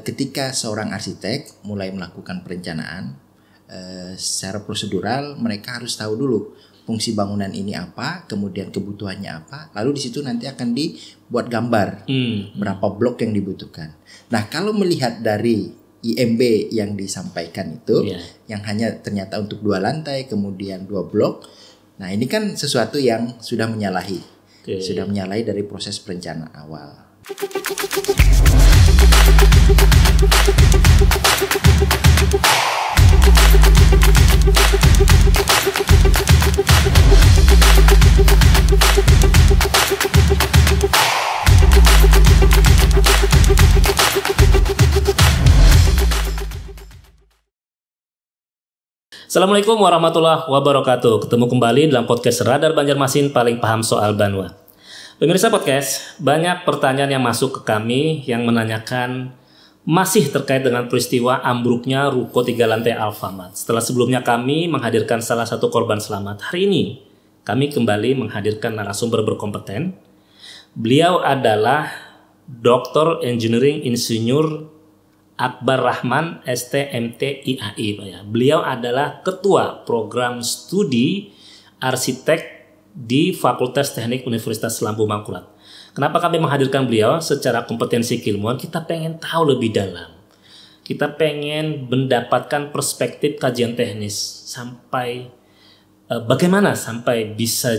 ketika seorang arsitek mulai melakukan perencanaan, secara prosedural mereka harus tahu dulu fungsi bangunan ini apa, kemudian kebutuhannya apa, lalu di situ nanti akan dibuat gambar berapa blok yang dibutuhkan. Nah, kalau melihat dari IMB yang disampaikan itu, yang hanya ternyata untuk 2 lantai, kemudian 2 blok, nah ini kan sesuatu yang sudah menyalahi, sudah menyalahi dari proses perencanaan awal. Assalamualaikum warahmatullahi wabarakatuh. Ketemu kembali dalam podcast Radar Banjarmasin paling paham soal Banua. Pemirsa podcast, banyak pertanyaan yang masuk ke kami yang menanyakan masih terkait dengan peristiwa ambruknya ruko 3 lantai Alfamart. Setelah sebelumnya kami menghadirkan salah satu korban selamat, hari ini kami kembali menghadirkan narasumber berkompeten. Beliau adalah Dr. Engineering Insinyur Akbar Rahman STMT IAI, Pak ya. Beliau adalah Ketua Program Studi Arsitek di Fakultas Teknik Universitas Lampu Mangkurat. Kenapa kami menghadirkan beliau? Secara kompetensi keilmuan kita pengen tahu lebih dalam. Kita pengen mendapatkan perspektif kajian teknis sampai bagaimana sampai bisa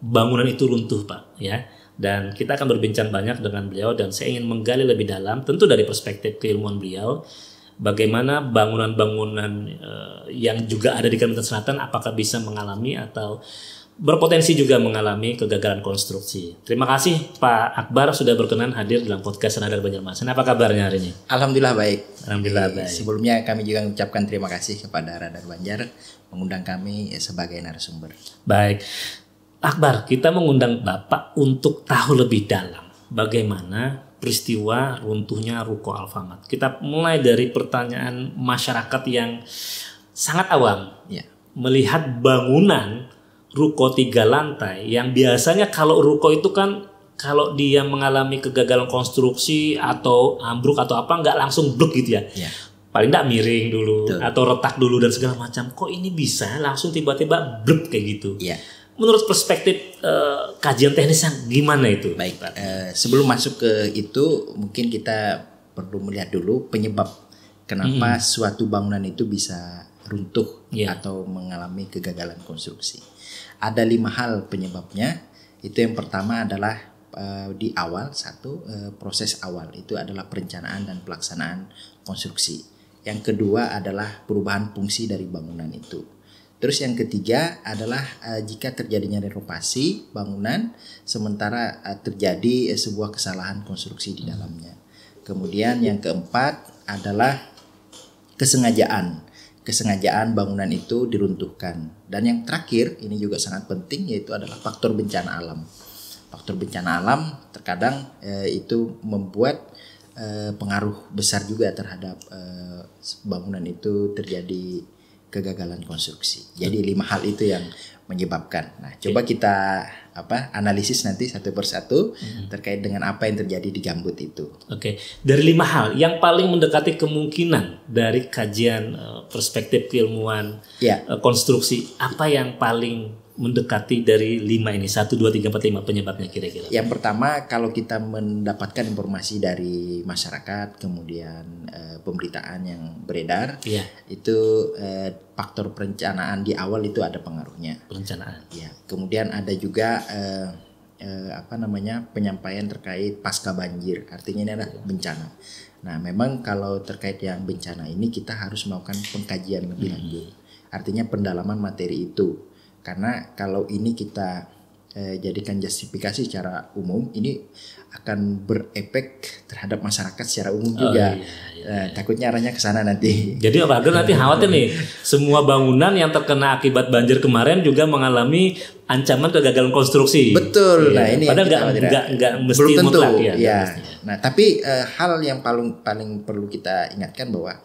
bangunan itu runtuh, Pak ya. Dan kita akan berbincang banyak dengan beliau dan saya ingin menggali lebih dalam tentu dari perspektif keilmuan beliau bagaimana bangunan-bangunan yang juga ada di Kalimantan Selatan apakah bisa mengalami atau berpotensi juga mengalami kegagalan konstruksi. Terima kasih Pak Akbar sudah berkenan hadir dalam podcast Radar Banjarmasin. Apa kabarnya hari ini? Alhamdulillah baik. Alhamdulillah baik. Sebelumnya kami juga mengucapkan terima kasih kepada Radar Banjar mengundang kami sebagai narasumber. Baik. Akbar, kita mengundang Bapak untuk tahu lebih dalam bagaimana peristiwa runtuhnya ruko Alfamart. Kita mulai dari pertanyaan masyarakat yang sangat awam. Melihat bangunan ruko 3 lantai yang biasanya kalau ruko itu kan kalau dia mengalami kegagalan konstruksi atau ambruk atau apa nggak langsung blok gitu ya. Paling nggak miring dulu atau retak dulu dan segala macam. Kok ini bisa langsung tiba-tiba blok kayak gitu? Menurut perspektif kajian teknisnya gimana itu? Baik, sebelum masuk ke itu mungkin kita perlu melihat dulu penyebab kenapa suatu bangunan itu bisa runtuh atau mengalami kegagalan konstruksi. Ada 5 hal penyebabnya. Itu yang pertama adalah di awal proses awal itu adalah perencanaan dan pelaksanaan konstruksi. Yang kedua adalah perubahan fungsi dari bangunan itu. Terus yang ketiga adalah jika terjadinya renovasi bangunan sementara terjadi sebuah kesalahan konstruksi di dalamnya. Kemudian yang keempat adalah kesengajaan bangunan itu diruntuhkan. Dan yang terakhir ini juga sangat penting yaitu adalah faktor bencana alam. Faktor bencana alam terkadang itu membuat pengaruh besar juga terhadap bangunan itu terjadi kegagalan konstruksi. Jadi 5 hal itu yang menyebabkan. Nah, coba kita analisis nanti satu persatu terkait dengan apa yang terjadi di gambut itu. Oke, dari 5 hal yang paling mendekati kemungkinan dari kajian perspektif keilmuan konstruksi, apa yang paling mendekati dari 5 ini? 1, 2, 3, 4, 5 penyebabnya kira-kira. Yang pertama kalau kita mendapatkan informasi dari masyarakat, kemudian pemberitaan yang beredar, itu faktor perencanaan di awal itu ada pengaruhnya. Perencanaan. Kemudian ada juga penyampaian terkait pasca banjir, artinya ini adalah bencana. Nah, memang kalau terkait yang bencana ini kita harus melakukan pengkajian lebih lanjut. Artinya pendalaman materi itu. Karena kalau ini kita jadikan justifikasi secara umum, ini akan berefek terhadap masyarakat secara umum juga. Takutnya arahnya ke sana nanti. Jadi Pak Agar nanti khawatir nih, semua bangunan yang terkena akibat banjir kemarin juga mengalami ancaman kegagalan konstruksi. Betul. Nah, ini padahal nggak mesti belum tentu. mutlak Nah, tapi hal yang paling perlu kita ingatkan bahwa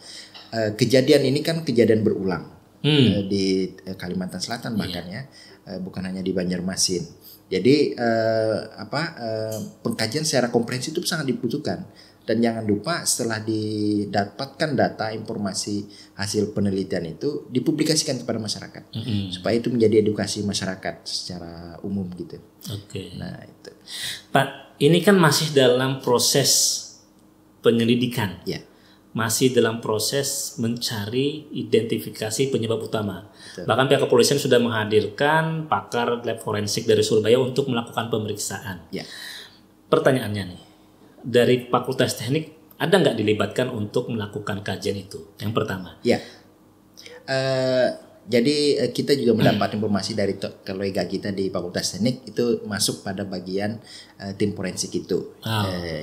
kejadian ini kan kejadian berulang. Di Kalimantan Selatan bahkan bukan hanya di Banjarmasin. Jadi pengkajian secara komprehensif itu sangat dibutuhkan. Dan jangan lupa setelah didapatkan data informasi hasil penelitian itu dipublikasikan kepada masyarakat supaya itu menjadi edukasi masyarakat secara umum gitu. Oke. Nah itu. Pak, ini kan masih dalam proses penyelidikan. Ya. Masih dalam proses mencari identifikasi penyebab utama. Betul. Bahkan pihak kepolisian sudah menghadirkan pakar lab forensik dari Surabaya untuk melakukan pemeriksaan. Ya. Pertanyaannya nih, dari Fakultas Teknik ada nggak dilibatkan untuk melakukan kajian itu? Yang pertama. Ya. Jadi kita juga mendapat informasi dari kolega kita di Fakultas Teknik itu masuk pada bagian tim forensik itu.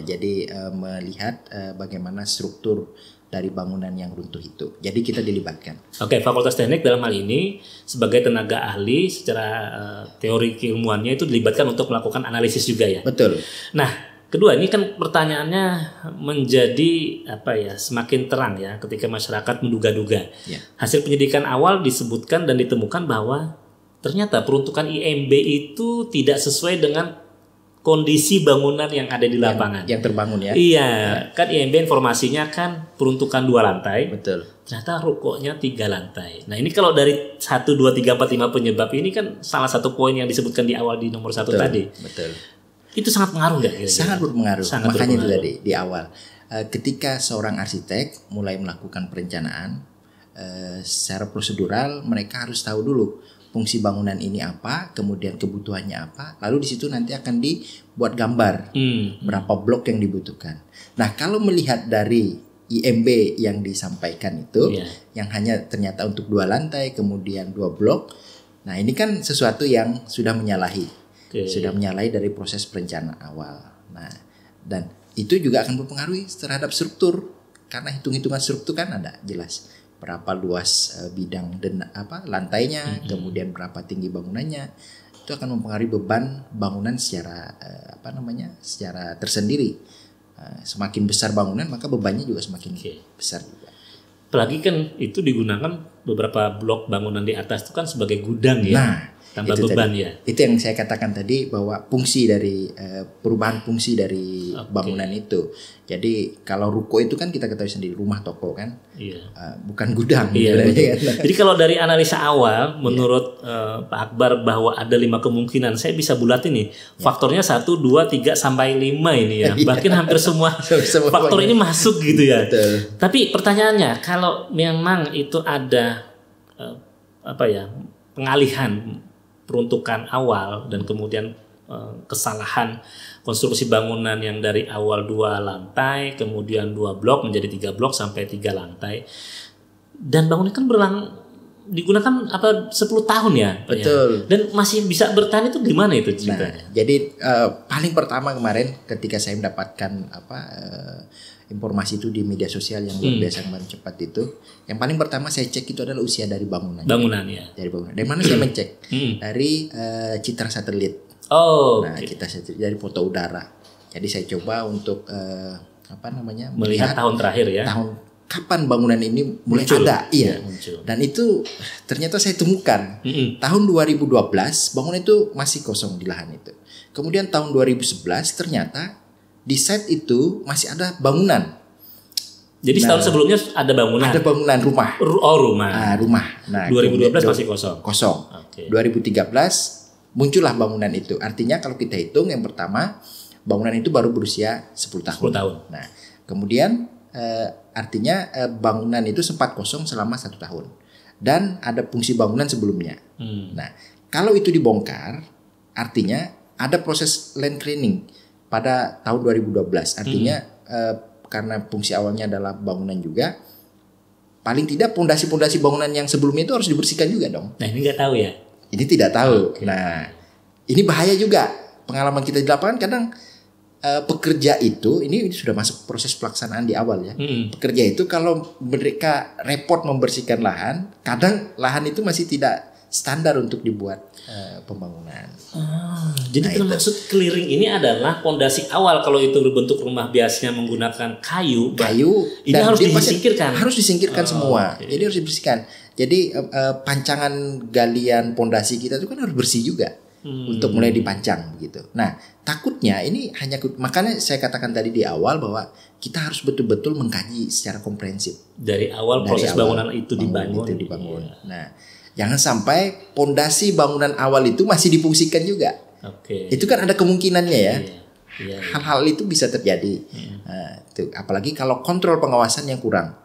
Jadi melihat bagaimana struktur dari bangunan yang runtuh itu. Jadi kita dilibatkan. Oke, Fakultas Teknik dalam hal ini sebagai tenaga ahli secara teori keilmuannya itu dilibatkan untuk melakukan analisis juga ya. Betul. Nah, kedua, ini kan pertanyaannya menjadi semakin terang ya ketika masyarakat menduga-duga. Ya. Hasil penyidikan awal disebutkan dan ditemukan bahwa ternyata peruntukan IMB itu tidak sesuai dengan kondisi bangunan yang ada di lapangan. Yang terbangun ya. Iya, kan IMB informasinya kan peruntukan 2 lantai. Betul. Ternyata rukonya 3 lantai. Nah, ini kalau dari 1, 2, 3, 4, 5 penyebab ini kan salah satu poin yang disebutkan di awal di nomor 1 tadi. Betul. Itu sangat pengaruh nggak? Sangat berpengaruh. Sangat Makanya berpengaruh. itu tadi di awal. Ketika seorang arsitek mulai melakukan perencanaan, secara prosedural mereka harus tahu dulu fungsi bangunan ini apa, kemudian kebutuhannya apa, lalu di situ nanti akan dibuat gambar berapa blok yang dibutuhkan. Nah, kalau melihat dari IMB yang disampaikan itu, yang hanya ternyata untuk 2 lantai, kemudian 2 blok, nah ini kan sesuatu yang sudah menyalahi. Sudah menyalahi dari proses perencanaan awal. Nah, dan itu juga akan berpengaruh terhadap struktur karena hitung-hitungan struktur kan ada jelas berapa luas bidang dan lantainya, kemudian berapa tinggi bangunannya. Itu akan mempengaruhi beban bangunan secara secara tersendiri. Semakin besar bangunan maka bebannya juga semakin besar juga. Apalagi kan itu digunakan beberapa blok bangunan di atas itu kan sebagai gudang ya. Nah, tambah itu beban tadi. ya. Itu yang saya katakan tadi bahwa fungsi dari perubahan fungsi dari bangunan itu. Jadi kalau ruko itu kan kita ketahui sendiri rumah toko kan, bukan gudang. Iya, jadi kalau dari analisa awal menurut Pak Akbar bahwa ada 5 kemungkinan, saya bisa bulat ini faktornya 1, 2, 3 sampai 5 ini ya. Bahkan hampir semua faktor ini masuk gitu ya. Betul. Tapi pertanyaannya kalau memang itu ada pengalihan peruntukan awal dan kemudian kesalahan konstruksi bangunan yang dari awal 2 lantai kemudian 2 blok menjadi 3 blok sampai 3 lantai dan bangunan kan digunakan 10 tahun ya. Betul. Dan masih bisa bertahan itu gimana itu ceritanya? Nah, jadi paling pertama kemarin ketika saya mendapatkan informasi itu di media sosial yang luar biasa kemarin cepat itu, yang paling pertama saya cek itu adalah usia dari bangunan. Dari bangunan. Dari mana saya mencek? Dari citra satelit. Citra satelit dari foto udara. Jadi saya coba untuk melihat tahun terakhir ya. Tahun kapan bangunan ini mulai muncul. Ada? Iya. Muncul. Dan itu ternyata saya temukan tahun 2012 bangunan itu masih kosong di lahan itu. Kemudian tahun 2011 ternyata di site itu masih ada bangunan. Jadi setahun sebelumnya ada bangunan. Ada bangunan rumah. Rumah. Rumah. Nah, 2012 masih kosong. Kosong. 2013 muncullah bangunan itu. Artinya kalau kita hitung yang pertama bangunan itu baru berusia 10 tahun. 10 tahun. Nah, kemudian artinya bangunan itu sempat kosong selama 1 tahun. Dan ada fungsi bangunan sebelumnya. Nah, kalau itu dibongkar, artinya ada proses land cleaning pada tahun 2012. Artinya karena fungsi awalnya adalah bangunan juga, paling tidak pondasi-pondasi bangunan yang sebelumnya itu harus dibersihkan juga dong. Nah, ini nggak tahu ya. Ini tidak tahu. Nah, ini bahaya juga. Pengalaman kita di lapangan kadang pekerja itu ini sudah masuk proses pelaksanaan di awal ya. Pekerja itu kalau mereka repot membersihkan lahan, kadang lahan itu masih tidak standar untuk dibuat pembangunan. Jadi maksud clearing ini adalah pondasi awal kalau itu berbentuk rumah biasanya menggunakan kayu. Ini dan harus disingkirkan. Harus disingkirkan semua. Okay. Jadi harus dibersihkan. Jadi pancangan galian pondasi kita itu kan harus bersih juga untuk mulai dipancang begitu. Nah, takutnya ini makanya saya katakan tadi di awal bahwa kita harus betul-betul mengkaji secara komprehensif dari awal proses bangunan itu dibangun. Iya. Nah, jangan sampai pondasi bangunan awal itu masih difungsikan juga. Oke. Itu kan ada kemungkinannya ya. Iya. Hal-hal itu bisa terjadi. Apalagi kalau kontrol pengawasan yang kurang.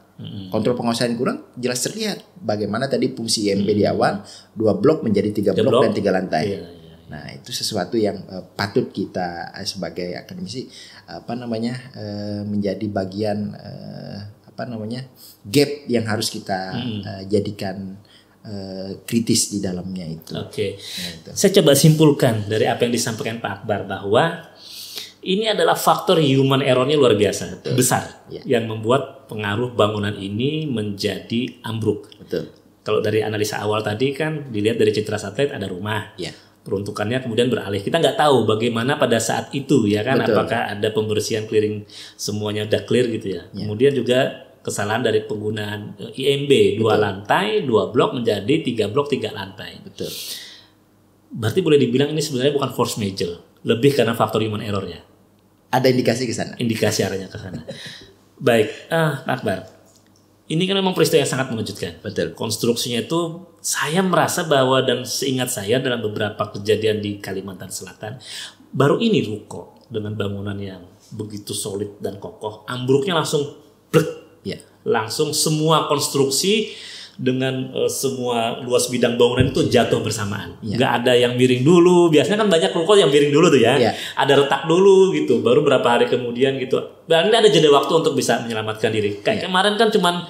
Kontrol pengawasan yang kurang jelas terlihat bagaimana tadi fungsi IMB di awal 2 blok menjadi 3 blok dan 3 lantai. Iya. Nah, itu sesuatu yang patut kita sebagai akademisi menjadi bagian gap yang harus kita jadikan kritis di dalamnya itu. Oke. Nah, saya coba simpulkan dari apa yang disampaikan Pak Akbar bahwa ini adalah faktor human error-nya luar biasa. Betul. Besar yang membuat pengaruh bangunan ini menjadi ambruk. Betul. Kalau dari analisa awal tadi kan dilihat dari citra satelit ada rumah. Peruntukannya kemudian beralih. Kita nggak tahu bagaimana pada saat itu ya kan. Betul. Apakah ada pembersihan clearing semuanya udah clear gitu ya. Kemudian juga kesalahan dari penggunaan IMB 2 lantai 2 blok menjadi 3 blok 3 lantai. Betul. Berarti boleh dibilang ini sebenarnya bukan force major, lebih karena faktor human error ya. Ada indikasi ke sana. Indikasi arahnya ke sana. Baik, Pak Akbar. Ini kan memang peristiwa yang sangat mengejutkan. Betul. Konstruksinya itu saya merasa bahwa dan seingat saya dalam beberapa kejadian di Kalimantan Selatan, baru ini ruko dengan bangunan yang begitu solid dan kokoh, ambruknya langsung blek. Langsung semua konstruksi dengan semua luas bidang bangunan itu jatuh bersamaan. Nggak ada yang miring dulu. Biasanya kan banyak ruko yang miring dulu tuh ya. Ada retak dulu gitu. Baru berapa hari kemudian gitu. Dan ini ada jeda waktu untuk bisa menyelamatkan diri. Kayak kemarin kan cuman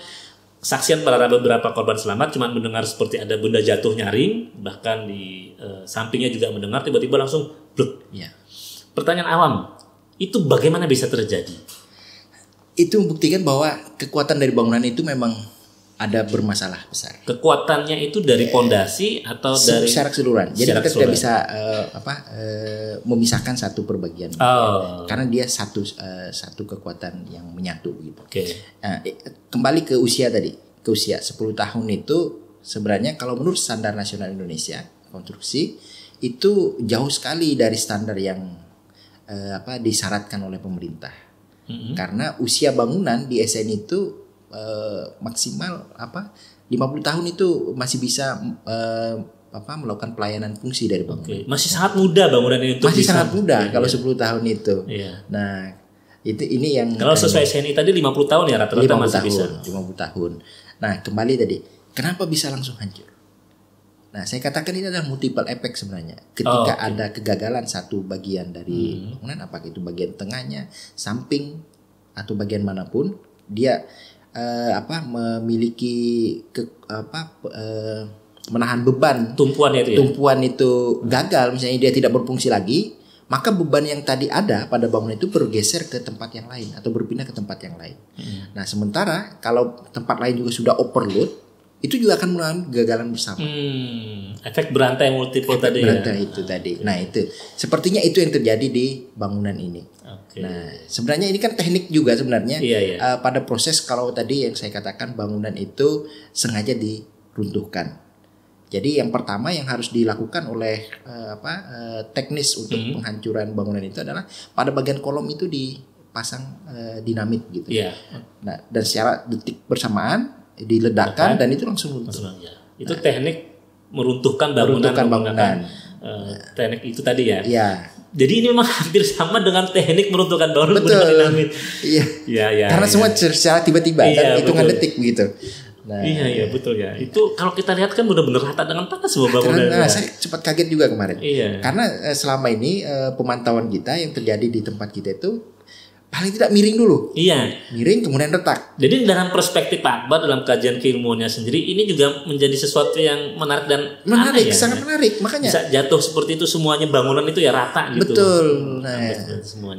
saksian para beberapa korban selamat cuman mendengar seperti ada benda jatuh nyaring. Bahkan di sampingnya juga mendengar tiba-tiba langsung blek. Pertanyaan awam, itu bagaimana bisa terjadi? Itu membuktikan bahwa kekuatan dari bangunan itu memang ada bermasalah besar. Kekuatannya itu dari pondasi atau dari secara keseluruhan. Jadi kita tidak bisa memisahkan satu perbagian. Karena dia satu kekuatan yang menyatu gitu. Nah, kembali ke usia tadi. Ke usia 10 tahun itu sebenarnya kalau menurut standar nasional Indonesia konstruksi itu jauh sekali dari standar yang disyaratkan oleh pemerintah. Karena usia bangunan di SN itu maksimal 50 tahun itu masih bisa melakukan pelayanan fungsi dari bangunan. Masih sangat muda bangunan itu. Masih sangat muda kalau 10 tahun itu. Nah, ini yang kalau sesuai SNI tadi 50 tahun ya rata-rata masih bisa. 50 tahun. Nah, kembali tadi, kenapa bisa langsung hancur? Nah, saya katakan ini adalah multiple effect sebenarnya. Ketika ada kegagalan satu bagian dari bangunan, apakah itu bagian tengahnya, samping atau bagian manapun, dia memiliki menahan beban. Tumpuan itu gagal, misalnya dia tidak berfungsi lagi, maka beban yang tadi ada pada bangunan itu bergeser ke tempat yang lain atau berpindah ke tempat yang lain. Nah, sementara kalau tempat lain juga sudah overload, itu juga akan mengalami kegagalan bersama. Efek berantai multiple tadi. Berantai itu tadi. Nah, itu sepertinya itu yang terjadi di bangunan ini. Nah, sebenarnya ini kan teknik juga sebenarnya. Pada proses kalau tadi yang saya katakan bangunan itu sengaja diruntuhkan. Jadi yang pertama yang harus dilakukan oleh teknis untuk penghancuran bangunan itu adalah pada bagian kolom itu dipasang dinamit gitu. Nah, dan secara detik bersamaan diledakkan dan itu langsung runtuh. Itu teknik meruntuhkan bangunan. Teknik itu tadi ya. Jadi ini memang hampir sama dengan teknik meruntuhkan bangunan menggunakan dinamit. Karena semua secara tiba-tiba dan hitungan detik begitu. Nah, betul ya. Itu kalau kita lihat kan benar-benar rata dengan tanah semua bangunan. Saya cepat kaget juga kemarin. Karena selama ini pemantauan kita yang terjadi di tempat kita itu paling tidak miring dulu. Iya. Miring kemudian retak. Jadi dalam perspektif Pak Akbar dalam kajian keilmuannya sendiri ini juga menjadi sesuatu yang menarik dan menarik, ya, sangat menarik. Makanya bisa jatuh seperti itu semuanya bangunan itu ya rata gitu. Betul. Nah,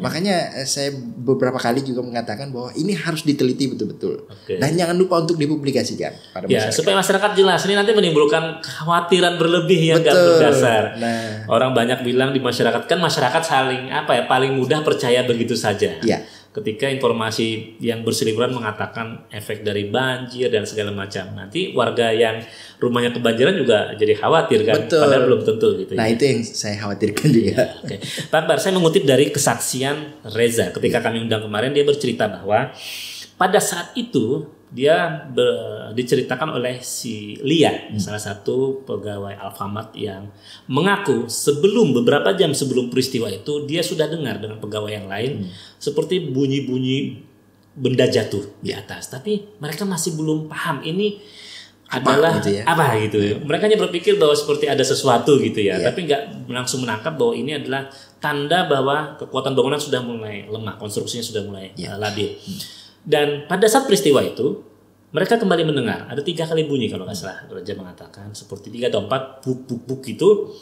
makanya saya beberapa kali juga mengatakan bahwa ini harus diteliti betul-betul. Dan jangan lupa untuk dipublikasikan pada masyarakat. Supaya masyarakat jelas. Ini nanti menimbulkan kekhawatiran berlebih yang nggak berdasar. Nah, orang banyak bilang di masyarakat kan masyarakat saling paling mudah percaya begitu saja. Iya. Ketika informasi yang berseliweran mengatakan efek dari banjir dan segala macam, nanti warga yang rumahnya kebanjiran juga jadi khawatir kan. Betul. Padahal belum tentu gitu. Nah, itu yang saya khawatirkan juga. Oke. Pak Akbar, saya mengutip dari kesaksian Reza ketika kami undang kemarin, dia bercerita bahwa pada saat itu dia diceritakan oleh si Lia, salah satu pegawai Alfamart yang mengaku beberapa jam sebelum peristiwa itu dia sudah dengar dengan pegawai yang lain seperti bunyi-bunyi benda jatuh di atas, tapi mereka masih belum paham ini adalah apa gitu. Mereka hanya berpikir bahwa seperti ada sesuatu gitu ya, tapi nggak langsung menangkap bahwa ini adalah tanda bahwa kekuatan bangunan sudah mulai lemah, konstruksinya sudah mulai labil. Dan pada saat peristiwa itu mereka kembali mendengar ada 3 kali bunyi kalau nggak salah. Raja mengatakan seperti 3 atau 4 buk gitu.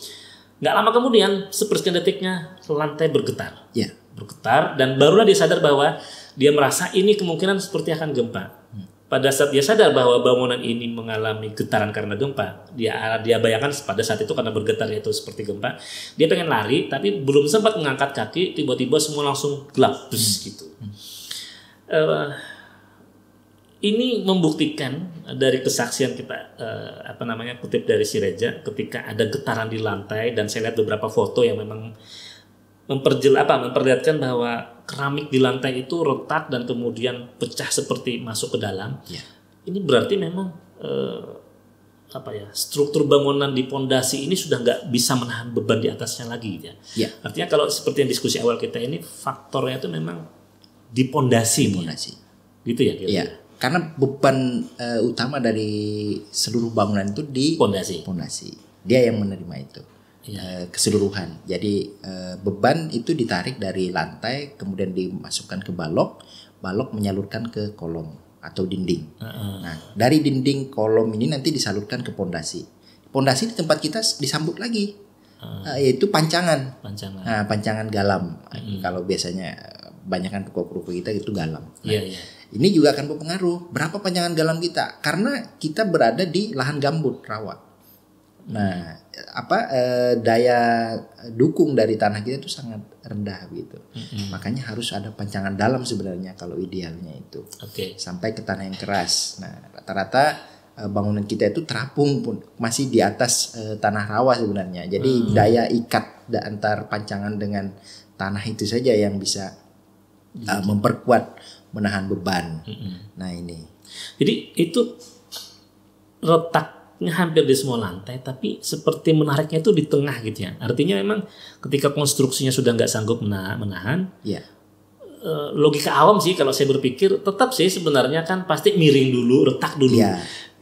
Nggak lama kemudian sepersekian detiknya lantai bergetar. Bergetar dan barulah dia sadar bahwa dia merasa ini kemungkinan seperti akan gempa. Pada saat dia sadar bahwa bangunan ini mengalami getaran karena gempa, dia bayangkan pada saat itu karena bergetar itu seperti gempa, dia pengen lari tapi belum sempat mengangkat kaki, tiba-tiba semua langsung gelap gitu. Ini membuktikan dari kesaksian kita kutip dari si Reza ketika ada getaran di lantai, dan saya lihat beberapa foto yang memang memperlihatkan bahwa keramik di lantai itu retak dan kemudian pecah seperti masuk ke dalam. Ini berarti memang struktur bangunan di pondasi ini sudah nggak bisa menahan beban di atasnya lagi ya. Artinya kalau seperti yang diskusi awal kita ini faktornya itu memang di pondasi. Gitu ya. Iya. Karena beban utama dari seluruh bangunan itu di pondasi. Dia yang menerima itu keseluruhan. Jadi beban itu ditarik dari lantai, kemudian dimasukkan ke balok menyalurkan ke kolom atau dinding. Nah, dari dinding kolom ini nanti disalurkan ke pondasi. Pondasi di tempat kita disambut lagi, yaitu pancangan. Nah, pancangan galam. Kalau biasanya banyakkan ruko-ruko kita itu galam. Ini juga akan berpengaruh berapa panjangan galam kita, karena kita berada di lahan gambut rawa. Nah, daya dukung dari tanah kita itu sangat rendah gitu. Makanya harus ada pancangan dalam sebenarnya kalau idealnya itu. Sampai ke tanah yang keras. Nah, rata-rata bangunan kita itu terapung pun masih di atas tanah rawa sebenarnya. Jadi daya ikat antar pancangan dengan tanah itu saja yang bisa memperkuat, menahan beban. Nah, ini. Jadi itu retaknya hampir di semua lantai, tapi seperti menariknya itu di tengah gitu ya. Artinya memang ketika konstruksinya sudah nggak sanggup menahan, logika awam sih kalau saya berpikir tetap sih sebenarnya kan pasti miring dulu, retak dulu.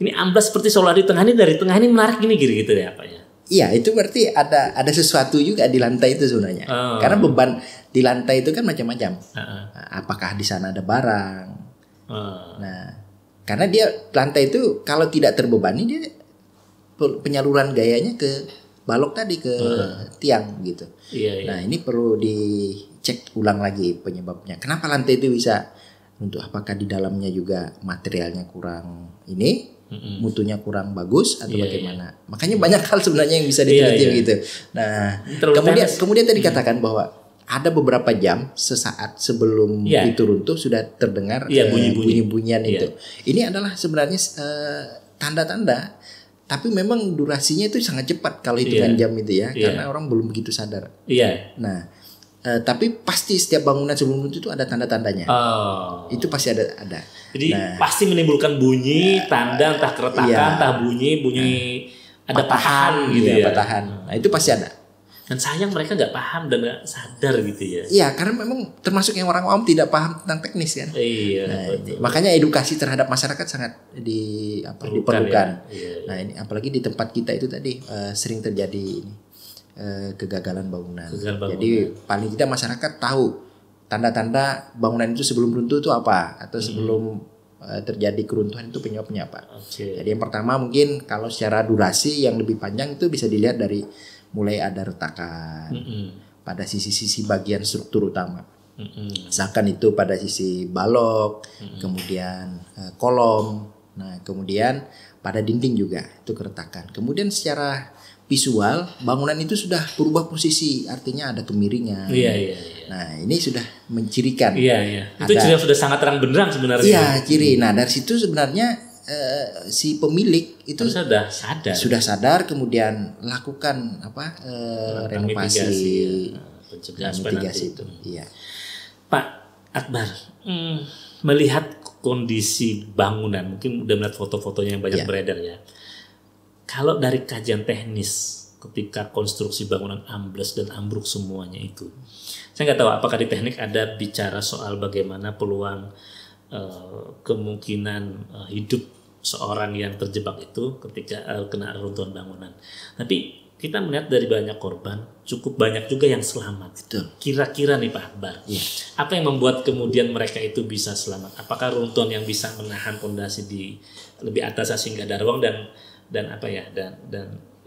Ini amblas seperti seolah di tengah ini, dari tengah ini menarik gini gitu ya apa ya? Iya, itu berarti ada sesuatu juga di lantai itu sebenarnya. Karena beban di lantai itu kan macam-macam. Apakah di sana ada barang? Nah, karena dia lantai itu kalau tidak terbebani dia penyaluran gayanya ke balok tadi, ke tiang gitu. Nah, ini perlu dicek ulang lagi penyebabnya. Kenapa lantai itu bisa runtuh? Apakah di dalamnya juga materialnya kurang mutunya kurang bagus atau bagaimana? Makanya banyak hal sebenarnya yang bisa diteliti gitu. Nah, kemudian tadi katakan bahwa ada beberapa jam sesaat sebelum itu runtuh sudah terdengar bunyi-bunyian itu. Ini adalah sebenarnya tanda-tanda, tapi memang durasinya itu sangat cepat kalau hitungan jam itu ya, karena orang belum begitu sadar. Nah, tapi pasti setiap bangunan sebelum runtuh itu ada tanda-tandanya. Itu pasti ada. Jadi pasti menimbulkan bunyi, tanda entah keretakan, entah bunyi ada patahan gitu ya. Nah, itu pasti ada. Dan sayang mereka nggak paham dan nggak sadar gitu ya. Iya, karena memang termasuk yang orang awam tidak paham tentang teknis kan. Makanya edukasi terhadap masyarakat sangat diperlukan. Nah, ini apalagi di tempat kita itu tadi sering terjadi kegagalan bangunan. Jadi paling tidak masyarakat tahu tanda-tanda bangunan itu sebelum runtuh itu apa, atau sebelum terjadi keruntuhan itu penyebabnya apa. Jadi yang pertama mungkin kalau secara durasi yang lebih panjang itu bisa dilihat dari mulai ada retakan pada sisi-sisi bagian struktur utama. Misalkan itu pada sisi balok, kemudian kolom, nah kemudian pada dinding juga itu keretakan. Kemudian secara visual bangunan itu sudah berubah posisi, artinya ada kemiringan. Nah ini sudah mencirikan. Itu sudah sangat terang benderang sebenarnya. Iya, ciri. Nah dari situ sebenarnya si pemilik itu sudah sadar, kemudian lakukan renovasi, mitigasi itu. Iya. Pak Akbar, melihat kondisi bangunan, mungkin udah melihat foto-fotonya yang banyak beredar ya. Kalau dari kajian teknis ketika konstruksi bangunan ambles dan ambruk semuanya itu, saya nggak tahu apakah di teknik ada bicara soal bagaimana peluang kemungkinan hidup seorang yang terjebak itu ketika kena runtuhan bangunan. Tapi kita melihat dari banyak korban, cukup banyak juga yang selamat. Betul. Kira-kira nih Pak Akbar, apa yang membuat kemudian mereka itu bisa selamat? Apakah runtuhan yang bisa menahan fondasi di lebih atas sehingga ada ruang dan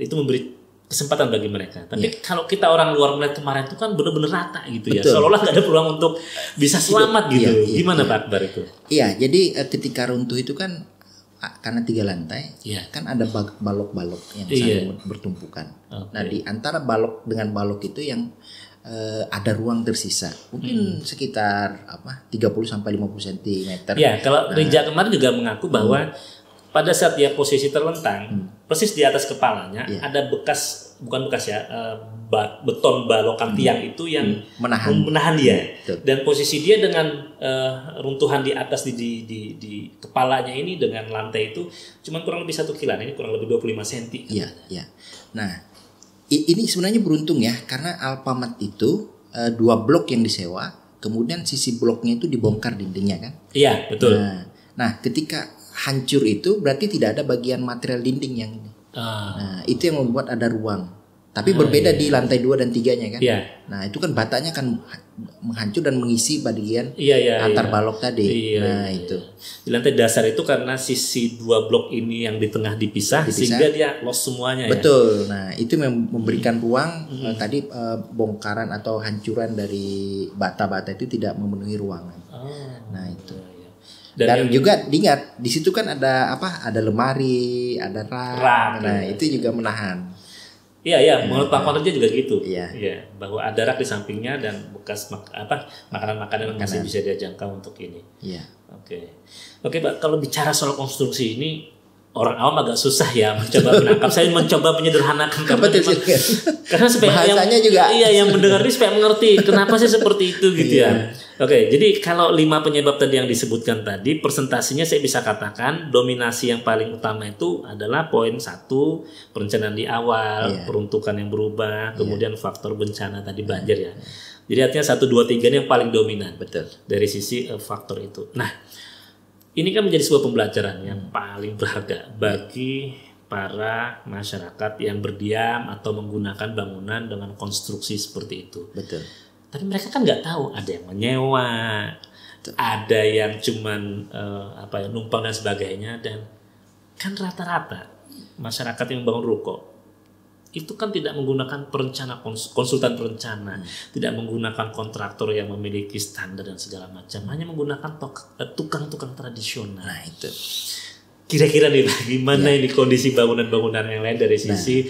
itu memberi kesempatan bagi mereka. Tapi kalau kita orang luar melihat kemarin itu kan benar-benar rata gitu. Betul. Ya. Seolah-olah nggak ada peluang untuk bisa selamat gitu. Gimana Pak Akbar itu? Iya, jadi ketika runtuh itu kan karena 3 lantai, kan ada balok-balok yang saling bertumpukan. Nah di antara balok dengan balok itu yang ada ruang tersisa, mungkin sekitar 30-50 cm. Ya, kalau Rija kemarin juga mengaku bahwa pada saat dia posisi terlentang, persis di atas kepalanya ada beton balokan tiang itu yang menahan dia. Betul. Dan posisi dia dengan runtuhan di atas di kepalanya ini dengan lantai itu cuma kurang lebih 1 kilan, ini kurang lebih 25 cm. Iya. Nah, ini sebenarnya beruntung ya, karena Alfamart itu 2 blok yang disewa, kemudian sisi bloknya itu dibongkar dindingnya kan? Iya, betul. Nah, ketika hancur itu berarti tidak ada bagian material dinding yang ini. Nah, itu yang membuat ada ruang. Tapi berbeda di lantai 2 dan 3-nya kan. Nah, itu kan batanya kan menghancur dan mengisi bagian antar balok tadi. Itu. Di lantai dasar itu karena sisi 2 blok ini yang di tengah dipisah sehingga dia loss semuanya. Betul. Nah, itu memberikan ruang tadi bongkaran atau hancuran dari bata-bata itu tidak memenuhi ruangan. Nah, itu. Dan juga diingat di situ kan ada lemari, ada rak. Nah, itu juga menahan. Iya, menurut Pak Konrja juga gitu. Iya, bahwa ada rak di sampingnya dan bekas makanan-makanan yang masih bisa dia jangkau untuk ini. Iya. Oke, Pak, kalau bicara soal konstruksi ini orang awam agak susah ya mencoba menangkap. Saya mencoba menyederhanakan karena supaya bahasanya juga yang mendengar ini supaya mengerti kenapa sih seperti itu gitu ya. Oke, jadi kalau 5 penyebab tadi yang disebutkan tadi, presentasinya saya bisa katakan dominasi yang paling utama itu adalah poin 1, perencanaan di awal, peruntukan yang berubah, kemudian faktor bencana tadi banjir ya. Jadi artinya 1, 2, 3 ini yang paling dominan. Betul. Dari sisi faktor itu. Nah, ini kan menjadi sebuah pembelajaran yang paling berharga bagi para masyarakat yang berdiam atau menggunakan bangunan dengan konstruksi seperti itu. Betul. Tapi mereka kan nggak tahu, ada yang menyewa, ada yang cuman numpang dan sebagainya, dan kan rata-rata masyarakat yang membangun ruko itu kan tidak menggunakan konsultan perencana, tidak menggunakan kontraktor yang memiliki standar dan segala macam, hanya menggunakan tukang-tukang tradisional. Nah itu. Kira-kira nih gimana ini kondisi bangunan-bangunan yang lain dari sisi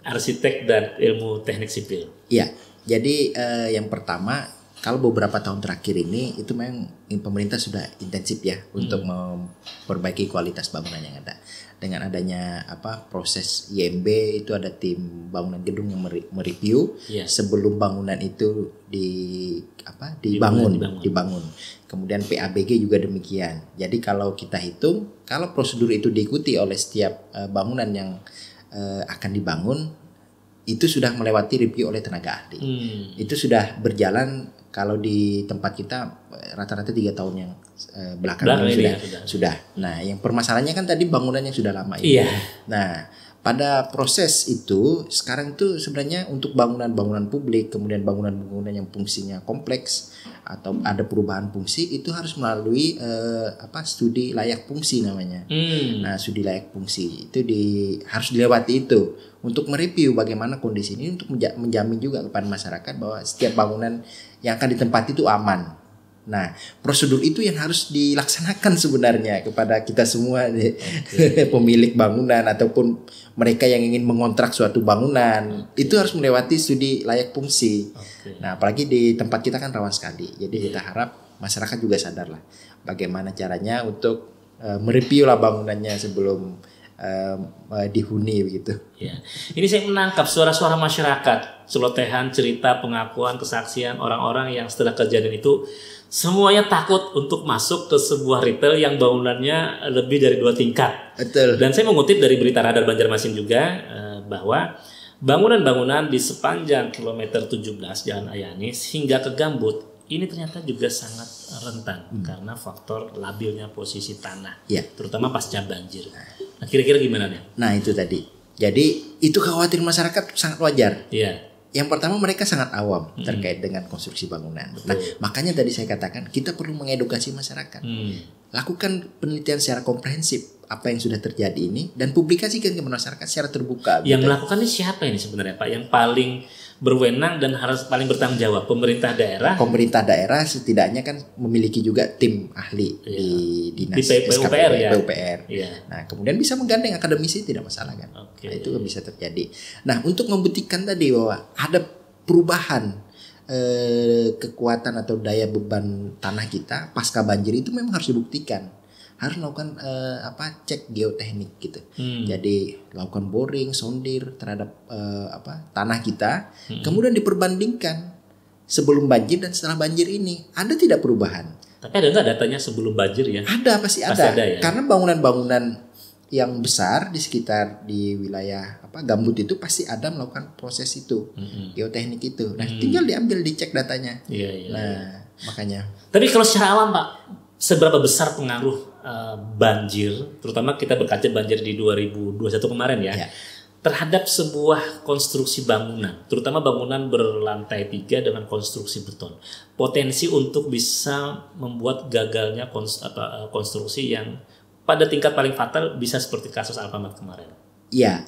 arsitek dan ilmu teknik sipil? Iya. Jadi yang pertama, kalau beberapa tahun terakhir ini itu memang pemerintah sudah intensif ya untuk memperbaiki kualitas bangunan yang ada. Dengan adanya proses IMB, itu ada tim bangunan gedung yang mereview sebelum bangunan itu dibangun. Kemudian PABG juga demikian. Jadi kalau kita hitung, kalau prosedur itu diikuti oleh setiap bangunan yang akan dibangun, itu sudah melewati review oleh tenaga ahli. Itu sudah berjalan. Kalau di tempat kita rata-rata 3 tahun yang belakangan sudah. Nah, yang permasalahannya kan tadi bangunan yang sudah lama itu. Iya. Nah, pada proses itu sekarang itu sebenarnya untuk bangunan-bangunan publik, kemudian bangunan-bangunan yang fungsinya kompleks atau ada perubahan fungsi, itu harus melalui studi layak fungsi namanya. Nah, studi layak fungsi itu harus dilewati itu untuk mereview bagaimana kondisi ini, untuk menjamin juga kepada masyarakat bahwa setiap bangunan yang akan ditempati itu aman. Nah, prosedur itu yang harus dilaksanakan sebenarnya kepada kita semua, pemilik bangunan ataupun mereka yang ingin mengontrak suatu bangunan, itu harus melewati studi layak fungsi. Nah, apalagi di tempat kita kan rawan sekali. Jadi kita harap masyarakat juga sadar lah bagaimana caranya untuk mereview lah bangunannya sebelum dihuni begitu. Ya. Ini saya menangkap suara-suara masyarakat, celotehan, cerita, pengakuan, kesaksian orang-orang yang setelah kejadian itu semuanya takut untuk masuk ke sebuah retail yang bangunannya lebih dari 2 tingkat. Betul. Dan saya mengutip dari berita Radar Banjarmasin juga bahwa bangunan-bangunan di sepanjang kilometer 17 Jalan Ayanis hingga ke Gambut ini ternyata juga sangat rentan karena faktor labilnya posisi tanah, terutama pasca banjir. Nah, kira-kira gimana nih? Nah, itu tadi. Jadi itu khawatir masyarakat sangat wajar. Iya. Yang pertama, mereka sangat awam terkait dengan konstruksi bangunan. Nah, makanya tadi saya katakan kita perlu mengedukasi masyarakat. Lakukan penelitian secara komprehensif apa yang sudah terjadi ini dan publikasikan ke masyarakat secara terbuka. Yang melakukan ini siapa ini sebenarnya, Pak? Yang paling berwenang dan harus paling bertanggung jawab? Pemerintah daerah? Pemerintah daerah setidaknya kan memiliki juga tim ahli di dinas di PUPR ya. PUPR. Nah, kemudian bisa menggandeng akademisi, tidak masalah kan. Nah, itu bisa terjadi. Nah, untuk membuktikan tadi bahwa ada perubahan kekuatan atau daya beban tanah kita pasca banjir, itu memang harus dibuktikan. Harus melakukan cek geoteknik gitu. Jadi lakukan boring, sondir terhadap tanah kita, kemudian diperbandingkan sebelum banjir dan setelah banjir ini ada tidak perubahan. Tapi ada nggak datanya sebelum banjir ya? Ada, pasti ada ya? Karena bangunan-bangunan yang besar di sekitar di wilayah Gambut itu pasti ada melakukan proses itu, geoteknik itu. Nah, tinggal diambil, dicek datanya. Nah, makanya. Tapi kalau secara awam, Pak, seberapa besar pengaruh banjir, terutama kita berkaca banjir di 2021 kemarin ya, terhadap sebuah konstruksi bangunan, terutama bangunan berlantai 3 dengan konstruksi beton, potensi untuk bisa membuat gagalnya konstruksi yang pada tingkat paling fatal bisa seperti kasus Alfamart kemarin. Iya,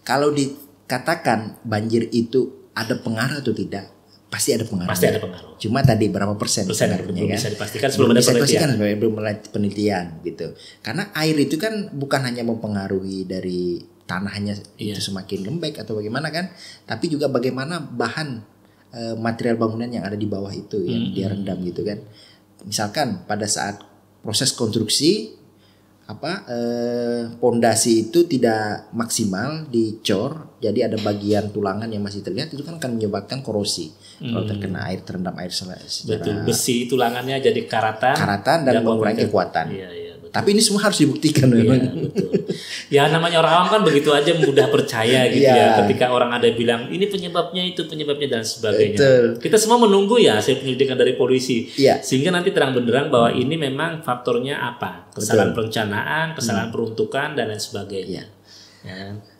kalau dikatakan banjir itu ada pengaruh atau tidak, pasti ada pengaruh. Pasti ada pengaruh. Cuma tadi berapa persen pengaruhnya belum kan? Bisa dipastikan sebelum ada penelitian. Belum ada penelitian gitu. Karena air itu kan bukan hanya mempengaruhi dari tanahnya itu semakin lembek atau bagaimana kan, tapi juga bagaimana bahan material bangunan yang ada di bawah itu yang dia rendam gitu kan. Misalkan pada saat proses konstruksi pondasi itu tidak maksimal dicor, jadi ada bagian tulangan yang masih terlihat, itu kan akan menyebabkan korosi kalau terkena air, terendam air secara betul, besi tulangannya jadi karatan dan mengurangi kekuatan. Betul. Tapi ini semua harus dibuktikan memang. Betul. Ya namanya orang awam kan begitu aja mudah percaya gitu ya. Ketika orang ada bilang ini penyebabnya itu penyebabnya dan sebagainya. Betul. Kita semua menunggu ya hasil penyelidikan dari polisi. Sehingga nanti terang benderang bahwa ini memang faktornya apa? Kesalahan perencanaan, kesalahan peruntukan dan lain sebagainya.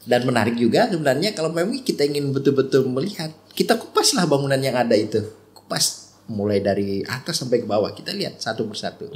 Dan menarik juga sebenarnya kalau memang kita ingin betul-betul melihat, kita kupaslah bangunan yang ada itu. Kupas mulai dari atas sampai ke bawah, kita lihat satu persatu.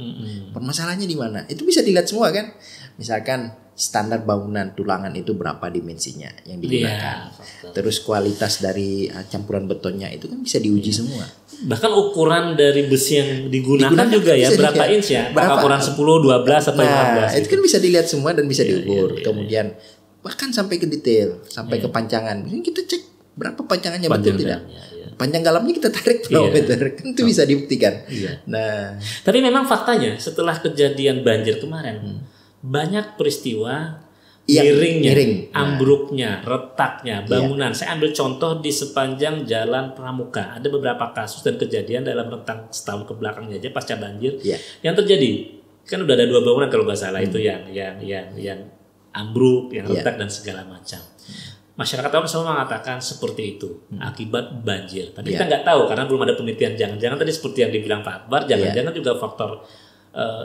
Permasalahannya di mana? Itu bisa dilihat semua kan. Misalkan standar bangunan tulangan itu berapa dimensinya yang digunakan. Terus kualitas dari campuran betonnya itu kan bisa diuji semua. Bahkan ukuran dari besi yang digunakan juga ya, berapa inch ya? Apakah ukuran 10, 12 atau 15? Nah, itu kan bisa dilihat semua dan bisa diukur. Kemudian bahkan sampai ke detail, sampai ke pancangan. Ini kita cek berapa pancangannya betul tidak. Panjang galamnya kita tarik berapa meter, kan itu bisa dibuktikan. Nah, tapi memang faktanya setelah kejadian banjir kemarin banyak peristiwa miring, ambruknya, retaknya bangunan. Saya ambil contoh di sepanjang Jalan Pramuka, ada beberapa kasus dan kejadian dalam rentang setahun ke belakangnya aja pasca banjir yang terjadi. Kan udah ada 2 bangunan kalau nggak salah itu yang ambruk, yang retak dan segala macam. Masyarakat awam selalu mengatakan seperti itu akibat banjir. Tapi kita nggak tahu karena belum ada penelitian. Jangan-jangan tadi seperti yang dibilang Pak Akbar, jangan-jangan juga faktor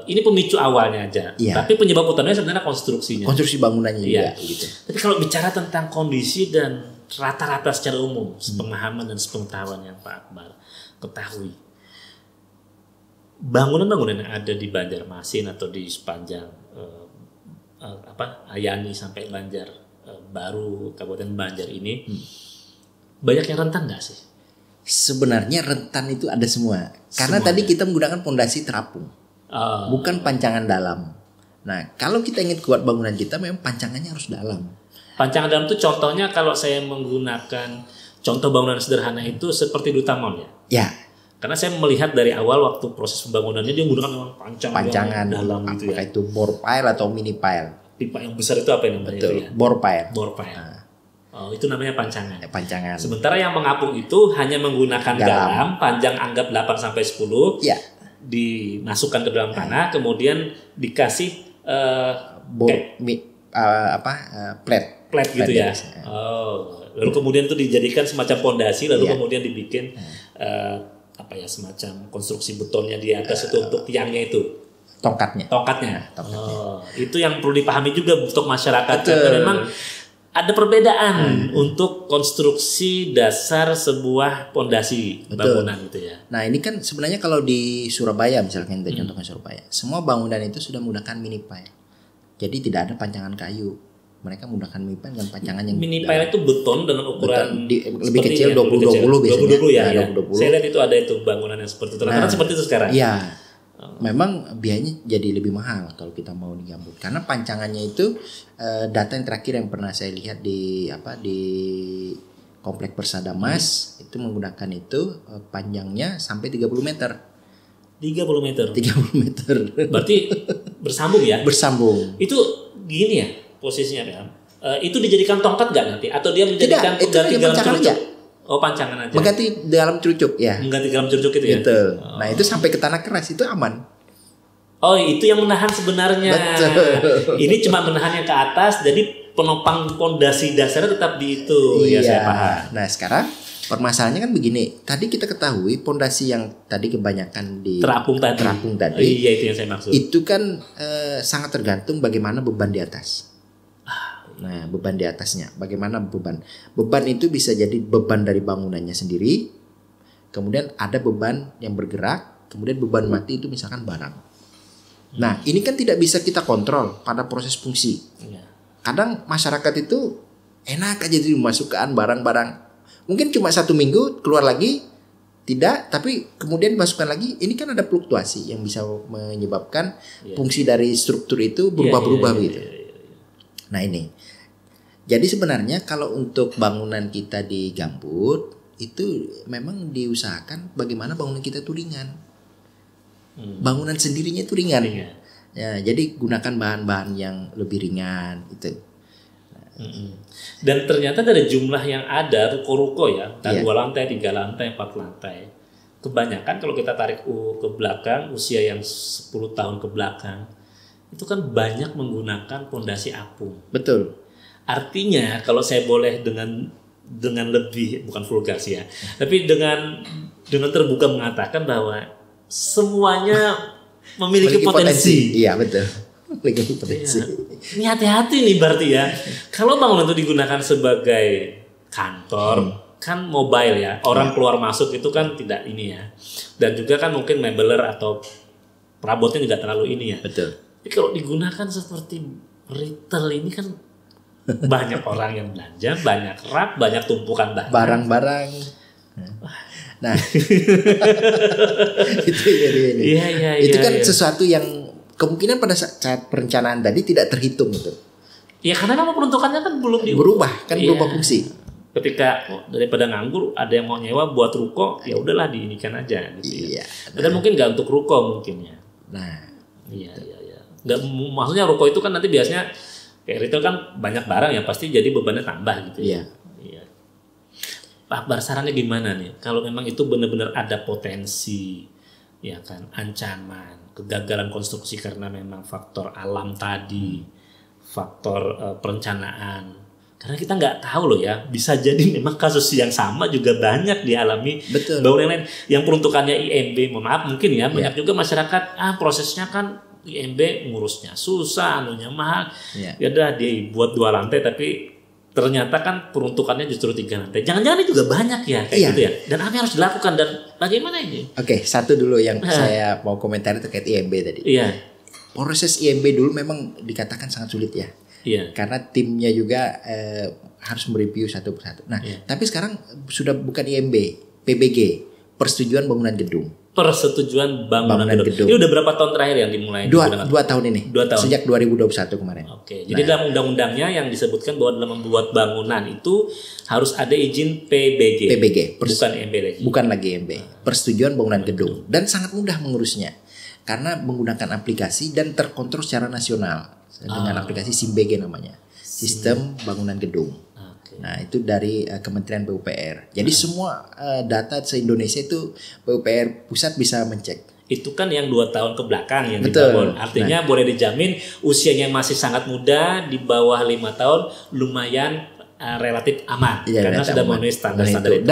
ini pemicu awalnya aja, tapi penyebab utamanya sebenarnya konstruksinya. Konstruksi bangunannya juga. Gitu. Tapi kalau bicara tentang kondisi dan rata-rata secara umum, sepemahaman dan sepengetahuan yang Pak Akbar ketahui, bangunan-bangunan yang ada di Banjarmasin atau di sepanjang Ayani sampai Banjar Baru, Kabupaten Banjar ini, banyak yang rentan nggak sih? Sebenarnya rentan itu ada semua. Karena tadi kita menggunakan fondasi terapung. Bukan pancangan dalam. Nah, kalau kita ingin kuat bangunan kita, memang pancangannya harus dalam. Pancangan dalam itu contohnya kalau saya menggunakan contoh bangunan sederhana itu seperti Duta Mall ya. Ya. Karena saya melihat dari awal waktu proses pembangunannya dia menggunakan memang pancangan dalam gitu ya. Itu bore pile atau mini pile. Pipa yang besar itu apa yang namanya? Betul. Itu ya? Bore pile. Bore pile. Oh, itu namanya pancangan. Pancangan. Sementara yang mengapung itu hanya menggunakan garam panjang anggap 8 sampai 10. Ya. Dimasukkan ke dalam tanah, kemudian dikasih plate gitu ya. Lalu kemudian itu dijadikan semacam pondasi, lalu kemudian dibikin semacam konstruksi betonnya di atas itu untuk tiangnya itu. Tongkatnya. Itu yang perlu dipahami juga untuk masyarakat. Karena memang ada perbedaan untuk konstruksi dasar sebuah pondasi bangunan gitu ya. Nah ini kan sebenarnya kalau di Surabaya misalkan kita contohkan Surabaya, semua bangunan itu sudah menggunakan mini pile. Jadi tidak ada pancangan kayu. Mereka menggunakan mini pile dengan pancangan yang mini pile itu beton dengan ukuran lebih kecil 20-20 biasanya. 20 ya. 20-20. Saya lihat itu ada itu bangunan yang seperti itu. Karena seperti itu sekarang. Iya. Memang biayanya jadi lebih mahal kalau kita mau digambut karena pancangannya itu data yang terakhir yang pernah saya lihat di Komplek Persada Mas itu menggunakan itu panjangnya sampai 30 meter. 30 meter. 30 meter. Berarti bersambung ya? Bersambung. Itu gini ya posisinya ya. Itu dijadikan tongkat nggak nanti atau dia menjadikan pengganti dalam cerucuk? Oh, pancangan aja. Mengganti dalam cerucuk ya. Mengganti dalam cerucuk itu ya. Betul. Nah, itu sampai ke tanah keras itu aman. Oh, itu yang menahan sebenarnya. Betul. Ini cuma menahan yang ke atas, jadi penopang pondasi dasarnya tetap di itu. Iya. Ya, saya paham. Nah, sekarang permasalahannya kan begini. Tadi kita ketahui pondasi yang tadi kebanyakan di terapung tadi. Oh, iya, itu yang saya maksud. Itu kan sangat tergantung bagaimana beban di atas. Nah, beban di atasnya, bagaimana beban? Beban itu bisa jadi beban dari bangunannya sendiri, kemudian ada beban yang bergerak, kemudian beban mati itu misalkan barang. Nah, ini kan tidak bisa kita kontrol pada proses fungsi. Kadang masyarakat itu enak aja dimasukkan barang-barang, mungkin cuma 1 minggu keluar lagi, tidak, tapi kemudian dimasukkan lagi. Ini kan ada fluktuasi yang bisa menyebabkan fungsi dari struktur itu berubah-berubah gitu. Nah ini, jadi sebenarnya kalau untuk bangunan kita di gambut itu memang diusahakan bagaimana bangunan kita itu ringan, bangunan sendirinya itu ringan. Ya, jadi gunakan bahan-bahan yang lebih ringan itu. Dan ternyata dari jumlah yang ada ruko-ruko ya, 2 lantai, 3 lantai, 4 lantai. Kebanyakan kalau kita tarik ke belakang usia yang 10 tahun ke belakang. Itu kan banyak menggunakan pondasi apung. Betul. Artinya kalau saya boleh dengan lebih bukan vulgar sih ya, tapi dengan terbuka mengatakan bahwa semuanya memiliki potensi. Iya betul. Memiliki potensi. Ini hati-hati nih berarti ya. Kalau bangunan itu digunakan sebagai kantor, kan mobile ya, orang keluar masuk itu kan tidak ini ya. Dan juga kan mungkin mebeler atau perabotnya tidak terlalu ini ya. Betul. Tapi kalau digunakan seperti retail ini kan banyak orang yang belanja, banyak rak, banyak tumpukan barang-barang. Nah, itu jadi ini. Itu kan sesuatu yang kemungkinan pada saat perencanaan tadi tidak terhitung itu. Ya karena memang peruntukannya kan belum berubah fungsi. Ketika daripada nganggur, ada yang mau nyewa buat ruko, ya udahlah diinikan aja. Gitu ya. Dan mungkin nggak untuk ruko mungkin ya. Nah, iya. Nggak, maksudnya ruko itu kan nanti biasanya kayak retail kan banyak barang ya pasti jadi bebannya tambah gitu ya. Iya. Pak Akbar sarannya gimana nih? Kalau memang itu benar-benar ada potensi, ya kan, ancaman, kegagalan konstruksi karena memang faktor alam tadi, faktor perencanaan, Karena kita nggak tahu loh ya, bisa jadi memang kasus yang sama juga banyak dialami bangunan lain yang peruntukannya IMB. Mohon maaf mungkin ya, banyak juga masyarakat prosesnya kan IMB ngurusnya susah, anunya mahal. Ya udah dibuat 2 lantai tapi ternyata kan peruntukannya justru 3 lantai. Jangan-jangan itu juga banyak ya kayak gitu ya. Dan apa yang harus dilakukan dan bagaimana ini? Oke, satu dulu yang saya mau komentari terkait IMB tadi. Proses IMB dulu memang dikatakan sangat sulit ya. Karena timnya juga harus mereview satu persatu. Nah, tapi sekarang sudah bukan IMB, PBG, Persetujuan Bangunan Gedung. Persetujuan bangunan gedung. Ini udah berapa tahun terakhir yang dimulai? 2 tahun ini. 2 tahun. Sejak 2021 kemarin. Oke. Jadi dalam undang-undangnya yang disebutkan bahwa dalam membuat bangunan itu harus ada izin PBG. Bukan IMB lagi. Bukan lagi IMB. Persetujuan Bangunan Gedung. Dan sangat mudah mengurusnya. Karena menggunakan aplikasi dan terkontrol secara nasional. Dengan aplikasi SIMBG namanya. Sistem Bangunan Gedung. Nah, itu dari Kementerian PUPR. Jadi semua data se-Indonesia itu PUPR pusat bisa mencek. Itu kan yang 2 tahun ke belakang yang dibangun. Artinya boleh dijamin usianya masih sangat muda, di bawah 5 tahun lumayan relatif aman. Karena sudah memenuhi standar-standar itu.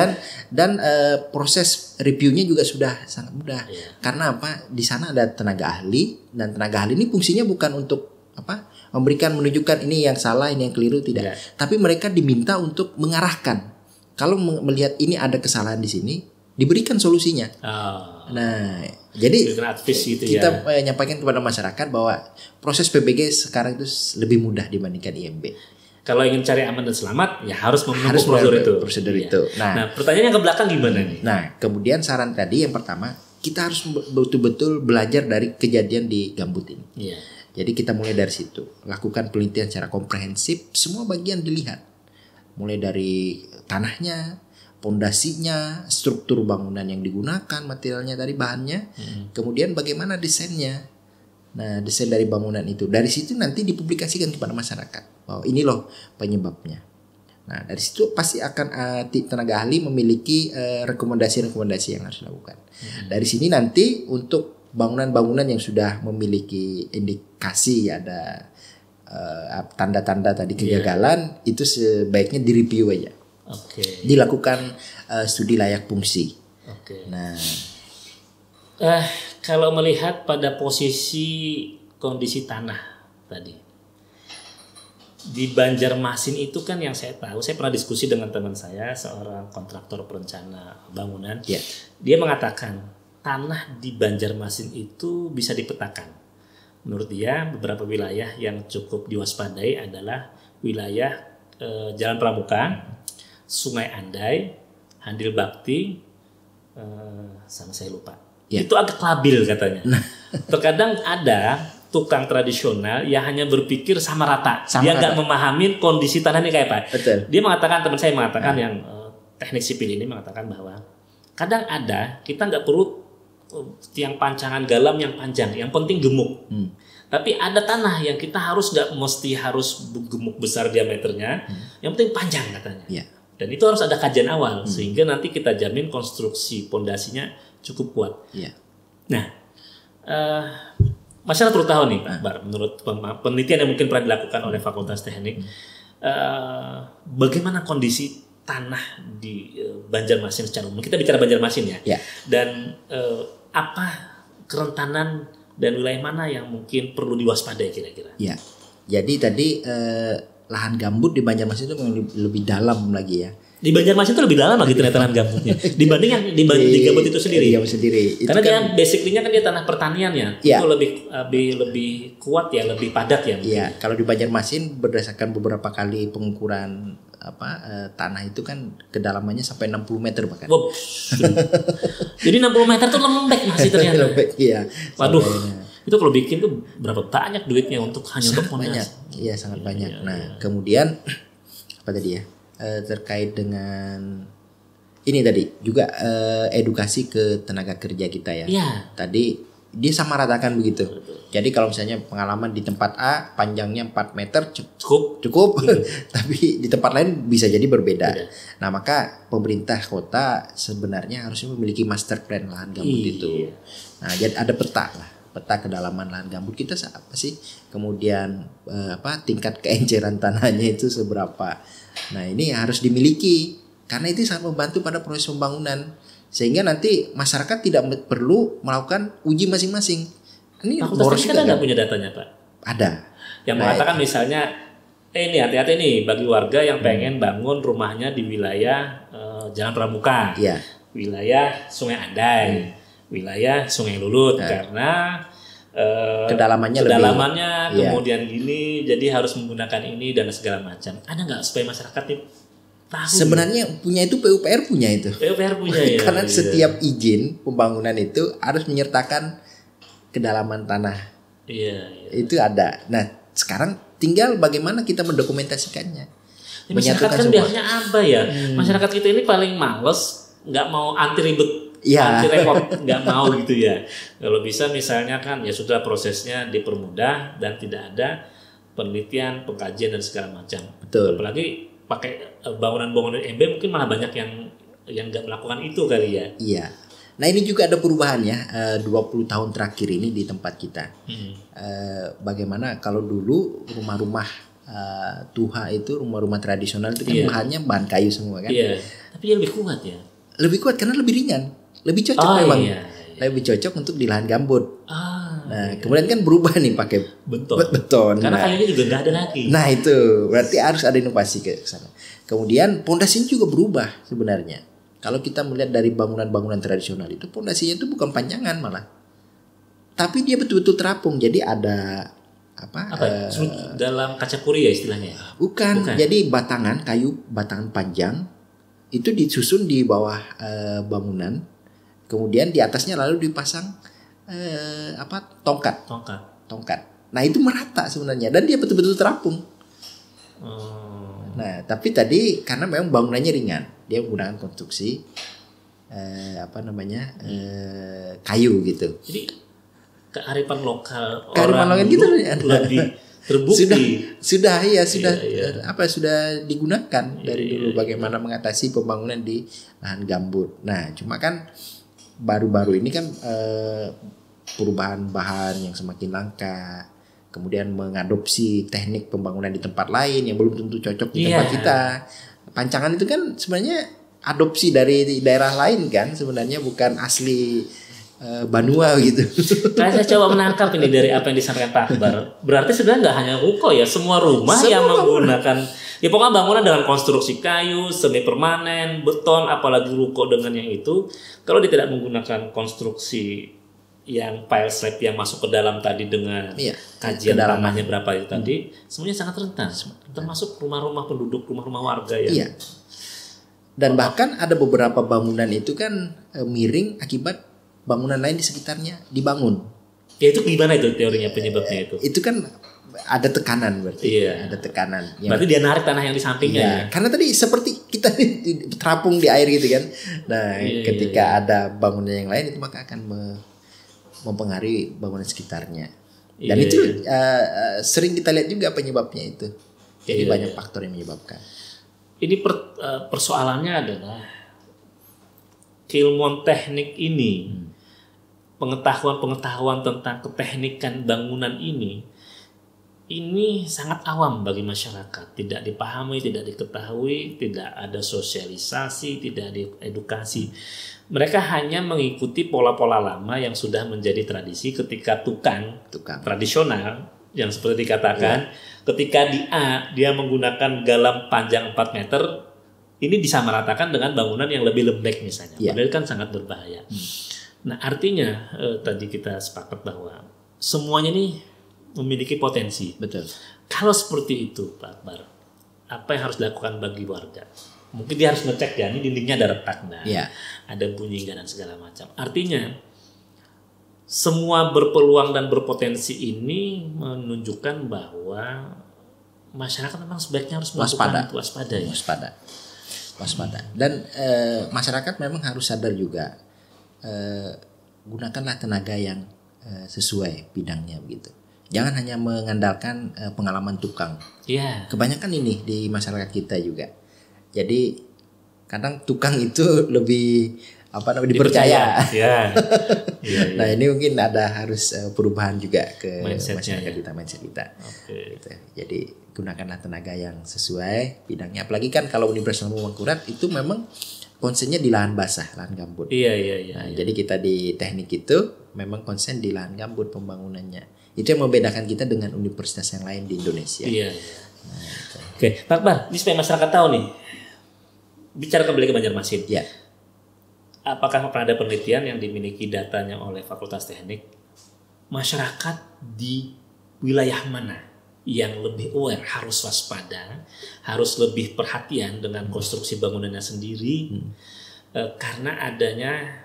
Dan proses reviewnya juga sudah sangat mudah. Karena apa? Di sana ada tenaga ahli, dan tenaga ahli ini fungsinya bukan untuk menunjukkan ini yang salah, ini yang keliru, tidak. Tapi mereka diminta untuk mengarahkan. Kalau melihat ini ada kesalahan di sini, diberikan solusinya. Nah, jadi kita menyampaikan kepada masyarakat bahwa proses PBG sekarang itu lebih mudah dibandingkan IMB. Kalau ingin cari aman dan selamat, ya harus memenuhi prosedur itu. Nah, pertanyaan yang ke belakang gimana nih? Nah, kemudian saran tadi yang pertama, kita harus betul-betul belajar dari kejadian di Gambut ini. Jadi kita mulai dari situ, lakukan penelitian secara komprehensif, semua bagian dilihat. Mulai dari tanahnya, pondasinya, struktur bangunan yang digunakan, materialnya tadi, bahannya, kemudian bagaimana desainnya. Nah, desain dari bangunan itu, dari situ nanti dipublikasikan kepada masyarakat. Bahwa ini loh penyebabnya. Nah, dari situ pasti akan tenaga ahli memiliki rekomendasi-rekomendasi yang harus dilakukan. Dari sini nanti untuk bangunan-bangunan yang sudah memiliki indikasi ada tanda-tanda tadi kegagalan, itu sebaiknya direview aja. Dilakukan studi layak fungsi. Nah, kalau melihat pada posisi kondisi tanah tadi di Banjarmasin itu kan yang saya tahu, saya pernah diskusi dengan teman saya, seorang kontraktor perencana bangunan. Dia mengatakan tanah di Banjarmasin itu bisa dipetakan. Menurut dia beberapa wilayah yang cukup diwaspadai adalah wilayah Jalan Pramuka, Sungai Andai, Handil Bakti, sama saya lupa. Itu agak labil katanya. Terkadang ada tukang tradisional yang hanya berpikir sama rata. Dia nggak memahami kondisi tanah ini kayak apa. Dia mengatakan, teman saya mengatakan yang teknik sipil ini mengatakan bahwa kadang ada, kita nggak perlu tiang pancangan galam yang panjang, yang penting gemuk. Tapi ada tanah yang kita nggak mesti harus gemuk besar diameternya, yang penting panjang katanya. Dan itu harus ada kajian awal sehingga nanti kita jamin konstruksi pondasinya cukup kuat. Nah, masyarakat perlu tahu nih, Pak Bar, menurut penelitian yang mungkin pernah dilakukan oleh Fakultas Teknik, bagaimana kondisi tanah di Banjarmasin secara umum? Kita bicara Banjarmasin ya. Dan apa kerentanan dan wilayah mana yang mungkin perlu diwaspadai kira-kira? Jadi tadi lahan gambut di Banjarmasin itu lebih dalam lagi ya. Di Banjarmasin itu lebih dalam lagi ternyata lahan gambutnya dibanding yang di gambut itu sendiri. Karena dia basically-nya kan dia tanah pertaniannya itu lebih kuat ya, lebih padat ya. Kalau di Banjarmasin berdasarkan beberapa kali pengukuran tanah itu kan kedalamannya sampai 60 meter bahkan. Jadi 60 meter tuh lembek masih ternyata. Lembek, Waduh. Itu kalau bikin tuh berapa banyak duitnya untuk hanya untuk fondasi. Sangat banyak. Nah, kemudian apa tadi ya? Terkait dengan ini tadi juga edukasi ke tenaga kerja kita ya. Tadi dia sama ratakan begitu. Jadi kalau misalnya pengalaman di tempat A panjangnya 4 meter cukup. Tapi di tempat lain bisa jadi berbeda. Nah, maka pemerintah kota sebenarnya harusnya memiliki master plan lahan gambut itu. Nah, jadi ada peta lah. peta kedalaman lahan gambut kita apa sih, kemudian tingkat keenceran tanahnya itu seberapa. Nah ini harus dimiliki karena itu sangat membantu pada proses pembangunan sehingga nanti masyarakat tidak perlu melakukan uji masing-masing. Ini Fakultas Teknik kan ada punya datanya Pak? Ada. Yang mengatakan misalnya ini hati-hati nih bagi warga yang pengen bangun rumahnya di wilayah Jalan Pramuka, wilayah Sungai Andai, wilayah Sungai Lulut karena kedalamannya kemudian gini, jadi harus menggunakan ini dan segala macam. Ada nggak supaya masyarakat ini tahu? Sebenarnya punya itu PUPR punya itu. PUPR punya ya. Karena setiap izin pembangunan itu harus menyertakan kedalaman tanah. Iya. Itu ada. Nah sekarang tinggal bagaimana kita mendokumentasikannya. Masyarakat kan biasanya apa ya? Masyarakat kita ini paling males, nggak mau anti ribet, anti repot, nggak mau gitu ya. Kalau bisa misalnya kan ya sudah prosesnya dipermudah dan tidak ada penelitian, pengkajian dan segala macam. Betul. Apalagi pakai bangunan-bangunan MB mungkin malah banyak yang nggak melakukan itu kali ya. Iya. Nah ini juga ada perubahan ya 20 tahun terakhir ini di tempat kita. Bagaimana kalau dulu rumah-rumah tuha itu rumah-rumah tradisional itu kan bahannya bahan kayu semua kan. Iya. Tapi dia lebih kuat ya. Lebih kuat karena lebih ringan, lebih cocok memang. Lebih cocok untuk di lahan gambut. Kemudian kan berubah nih pakai beton. Karena kayunya juga nggak ada lagi. Nah itu berarti harus ada inovasi ke sana. Kemudian pondasinya juga berubah sebenarnya. Kalau kita melihat dari bangunan-bangunan tradisional itu pondasinya itu bukan panjangan malah, tapi dia betul-betul terapung. Jadi ada dalam kaca puri ya istilahnya? Bukan. Jadi batangan kayu, batangan panjang itu disusun di bawah bangunan, kemudian di atasnya lalu dipasang tongkat. Nah itu merata sebenarnya dan dia betul-betul terapung. Nah tapi tadi karena memang bangunannya ringan, dia menggunakan konstruksi kayu gitu. Jadi kearifan lokal gitu lebih terbukti. Sudah digunakan dari dulu bagaimana mengatasi pembangunan di lahan gambut. Nah cuma kan baru-baru ini kan perubahan bahan yang semakin langka, kemudian mengadopsi teknik pembangunan di tempat lain yang belum tentu cocok di tempat kita. Pancangan itu kan sebenarnya adopsi dari daerah lain kan, sebenarnya bukan asli Banua gitu. Saya coba menangkap ini dari apa yang disampaikan Pak Akbar. Berarti sebenarnya nggak hanya ruko ya, semua rumah yang menggunakan ya pokoknya bangunan dengan konstruksi kayu, semi permanen, beton, apalagi ruko dengan yang itu, kalau dia tidak menggunakan konstruksi yang pile slab yang masuk ke dalam tadi dengan kajian tanahnya berapa itu tadi, semuanya sangat rentan. Termasuk rumah-rumah penduduk, rumah-rumah warga ya. Iya. Dan bahkan ada beberapa bangunan itu kan miring akibat bangunan lain di sekitarnya dibangun. Ya itu gimana itu teorinya penyebabnya itu? Itu kan ada tekanan berarti. Iya. Ada tekanan. Berarti dia narik tanah yang di sampingnya ya. Karena tadi seperti kita terapung di air gitu kan. Nah, ketika ada bangunan yang lain itu maka akan mempengaruhi bangunan sekitarnya. Dan itu sering kita lihat juga penyebabnya itu. Jadi banyak faktor yang menyebabkan. Ini persoalannya adalah keilmuan teknik ini. Pengetahuan tentang keteknikan bangunan ini sangat awam bagi masyarakat, tidak dipahami, tidak diketahui, tidak ada sosialisasi, tidak ada edukasi. Mereka hanya mengikuti pola-pola lama yang sudah menjadi tradisi ketika tukang tradisional yang seperti dikatakan, ketika di A dia menggunakan galam panjang 4 meter, ini disamaratakan dengan bangunan yang lebih lembek misalnya, padahal kan sangat berbahaya. Nah artinya tadi kita sepakat bahwa semuanya ini memiliki potensi. Betul. Kalau seperti itu Pak Akbar, apa yang harus dilakukan bagi warga? Mungkin dia harus ngecek ya, ini dindingnya ada retak, ada bunyi dan segala macam. Artinya semua berpeluang dan berpotensi ini menunjukkan bahwa masyarakat memang sebaiknya harus waspada. Dan masyarakat memang harus sadar juga. Gunakanlah tenaga yang sesuai bidangnya begitu. Jangan hanya mengandalkan pengalaman tukang. Kebanyakan ini di masyarakat kita juga. Jadi kadang tukang itu lebih dipercaya. Ya. Nah ini mungkin harus perubahan juga ke masyarakat kita, mindset kita. Gitu. Jadi gunakanlah tenaga yang sesuai bidangnya. Apalagi kan kalau Universitas Mangkurat itu memang konsennya di lahan basah, lahan gambut. Iya. Jadi kita di teknik itu memang konsen di lahan gambut pembangunannya. Itu yang membedakan kita dengan universitas yang lain di Indonesia. Iya. Nah, gitu. Oke, Pak Akbar, ini supaya masyarakat tahu nih. Bicara kembali ke Banjarmasin. Ya. Apakah pernah ada penelitian yang dimiliki datanya oleh Fakultas Teknik, masyarakat di wilayah mana yang lebih aware, harus waspada, harus lebih perhatian dengan konstruksi bangunannya sendiri, karena adanya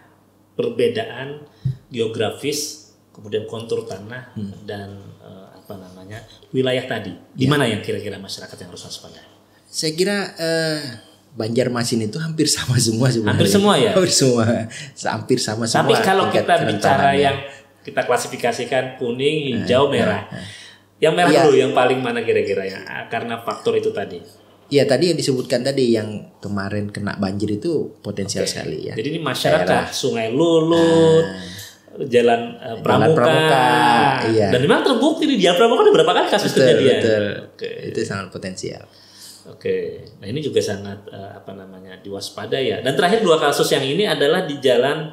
perbedaan geografis, kemudian kontur tanah dan wilayah tadi. Di mana yang kira-kira masyarakat yang harus waspada? Saya kira Banjarmasin itu hampir sama semua sebenarnya. Hampir semua ya? Hampir sama semua. Tapi kalau kita bicara yang kita klasifikasikan kuning, hijau, merah. Yang merah dulu yang paling mana kira-kira ya? Karena faktor itu tadi. Iya, tadi yang disebutkan tadi yang kemarin kena banjir itu potensial sekali ya. Jadi ini masyarakat Sungai Lulut, Jalan Pramuka. Iya. Dan memang terbukti di Jalan Pramuka ada berapa kali kasus kejadian. Betul. Itu sangat potensial. Oke, nah ini juga sangat diwaspadai ya. Dan terakhir 2 kasus yang ini adalah di Jalan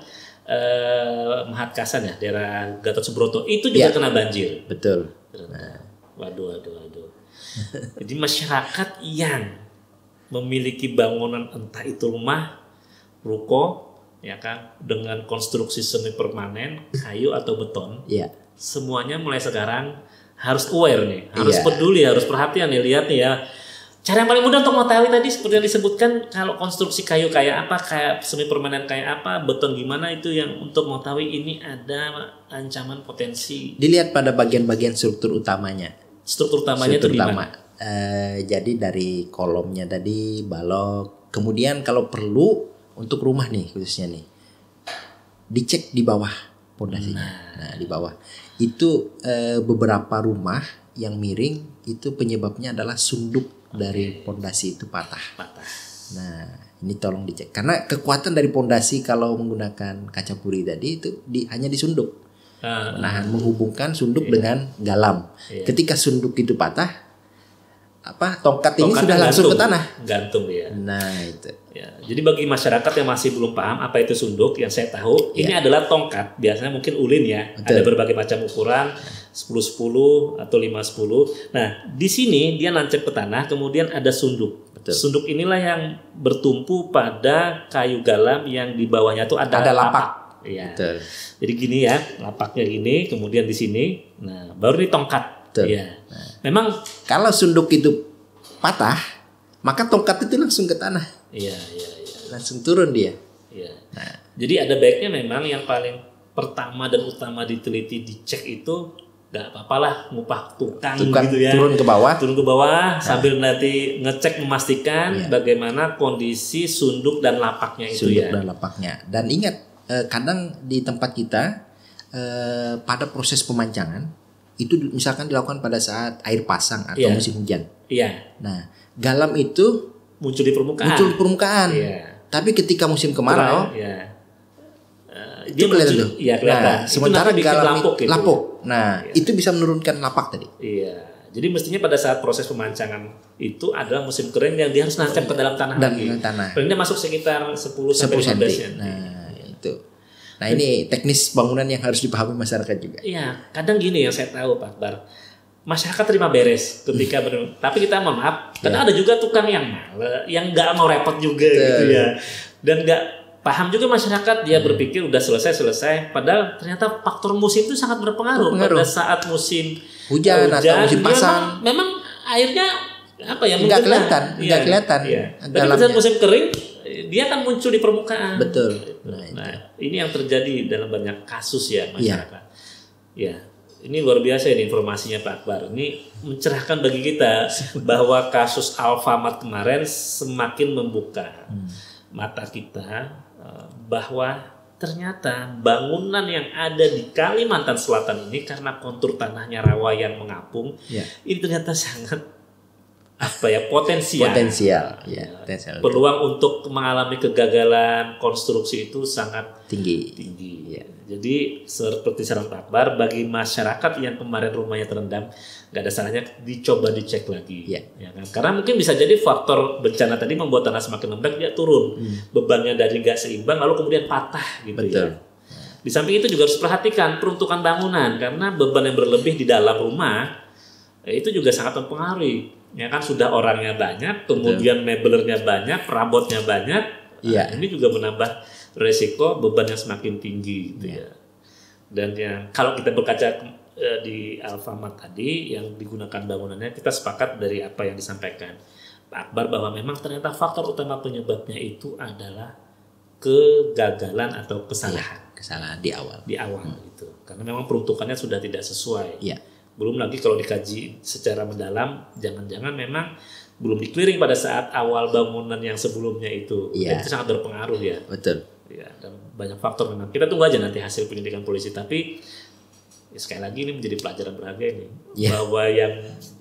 Mahatkasan ya, daerah Gatot Subroto. Itu juga kena banjir. Betul. Waduh. Jadi masyarakat yang memiliki bangunan entah itu rumah, ruko, ya kan, dengan konstruksi semi permanen, kayu atau beton, semuanya mulai sekarang harus aware nih, harus peduli, harus perhatian nih, lihat nih ya. Cara yang paling mudah untuk mengetahui tadi seperti yang disebutkan, kalau konstruksi kayu kayak apa, kayak semi permanen kayak apa, beton gimana, itu yang untuk mengetahui ini ada ancaman potensi. Dilihat pada bagian-bagian struktur utamanya. Struktur utamanya itu di mana? Jadi dari kolomnya tadi, balok, kemudian kalau perlu untuk rumah nih khususnya nih, dicek di bawah pondasinya. Nah di bawah itu beberapa rumah yang miring itu penyebabnya adalah sunduk dari pondasi itu patah. Nah, ini tolong dicek karena kekuatan dari pondasi kalau menggunakan kaca puri tadi itu hanya disunduk. Menghubungkan sunduk dengan galam. Ketika sunduk itu patah, tongkat ini sudah langsung ke tanah. Gantung ya. Nah, itu. Ya, jadi bagi masyarakat yang masih belum paham apa itu sunduk, yang saya tahu ini adalah tongkat. Biasanya mungkin ulin ya. Betul. Ada berbagai macam ukuran, 10-10 atau 5-10. Nah, di sini dia nancep ke tanah, kemudian ada sunduk. Betul. Sunduk inilah yang bertumpu pada kayu galam yang di bawahnya tuh ada lapak. Ya. Betul. Jadi gini ya, lapaknya gini, kemudian di sini. Nah, baru ini tongkat. Betul. Ya. Nah, memang kalau sunduk itu patah, maka tongkat itu langsung ke tanah. Iya. Langsung turun dia. Iya. Nah, jadi ada baiknya memang yang paling pertama dan utama diteliti, dicek itu nggak apa-apalah ngupah tukang gitu ya. Turun ke bawah sambil nanti ngecek memastikan bagaimana kondisi sunduk dan lapaknya itu ya. Sunduk dan lapaknya. Dan ingat kadang di tempat kita pada proses pemancangan itu misalkan dilakukan pada saat air pasang atau musim hujan. Iya. Nah, galam itu muncul di permukaan. Iya. Tapi ketika musim kemarau, dia kelihatan tuh. Iya, kelihatan. Nah, sementara galam lapuk. Nah, itu bisa menurunkan lapak tadi. Iya. Jadi mestinya pada saat proses pemancangan itu adalah musim kering yang dia harus nancap ke dalam tanah lagi. Keringnya masuk sekitar 10 sampai 15 cm. Nah, itu. Nah, ini teknis bangunan yang harus dipahami masyarakat juga. Iya, kadang gini yang saya tahu Pak Akbar. Masyarakat terima beres ketika tapi kita mohon maaf, karena ada juga tukang yang males, yang nggak mau repot juga gitu ya, dan nggak paham juga masyarakat, dia berpikir udah selesai, padahal ternyata faktor musim itu sangat berpengaruh. Pada saat musim hujan atau musim pasang, memang airnya nggak kelihatan. Tapi pada saat musim kering dia akan muncul di permukaan. Betul. Nah, ini yang terjadi dalam banyak kasus ya masyarakat. Ya. Ini luar biasa ini informasinya Pak Akbar. Ini mencerahkan bagi kita bahwa kasus Alfamart kemarin semakin membuka mata kita bahwa ternyata bangunan yang ada di Kalimantan Selatan ini karena kontur tanahnya rawa yang mengapung, ini ternyata sangat potensial. Ya, Peluang untuk mengalami kegagalan konstruksi itu sangat tinggi. Ya. Jadi seperti saran Pak Akbar, bagi masyarakat yang kemarin rumahnya terendam, nggak ada salahnya dicoba dicek lagi. Ya kan? Karena mungkin bisa jadi faktor bencana tadi membuat tanah semakin lembek, dia turun, bebannya dari nggak seimbang lalu kemudian patah gitu. Betul. Ya. Di samping itu juga harus perhatikan peruntukan bangunan, karena beban yang berlebih di dalam rumah itu juga sangat mempengaruhi. Ya kan, sudah orangnya banyak, kemudian mebelernya banyak, perabotnya banyak. Ini juga menambah resiko beban yang semakin tinggi gitu ya. Dan yang kalau kita berkaca di Alfamart tadi yang digunakan bangunannya, kita sepakat dari apa yang disampaikan Pak Akbar bahwa memang ternyata faktor utama penyebabnya itu adalah kegagalan atau kesalahan di awal gitu. Karena memang peruntukannya sudah tidak sesuai. Belum lagi kalau dikaji secara mendalam, jangan-jangan memang belum di-clearing pada saat awal bangunan yang sebelumnya itu. Dan itu sangat berpengaruh ya. Betul. Ya, dan banyak faktor memang. Kita tunggu aja nanti hasil penyelidikan polisi. Tapi sekali lagi ini menjadi pelajaran berharga ini. Bahwa yang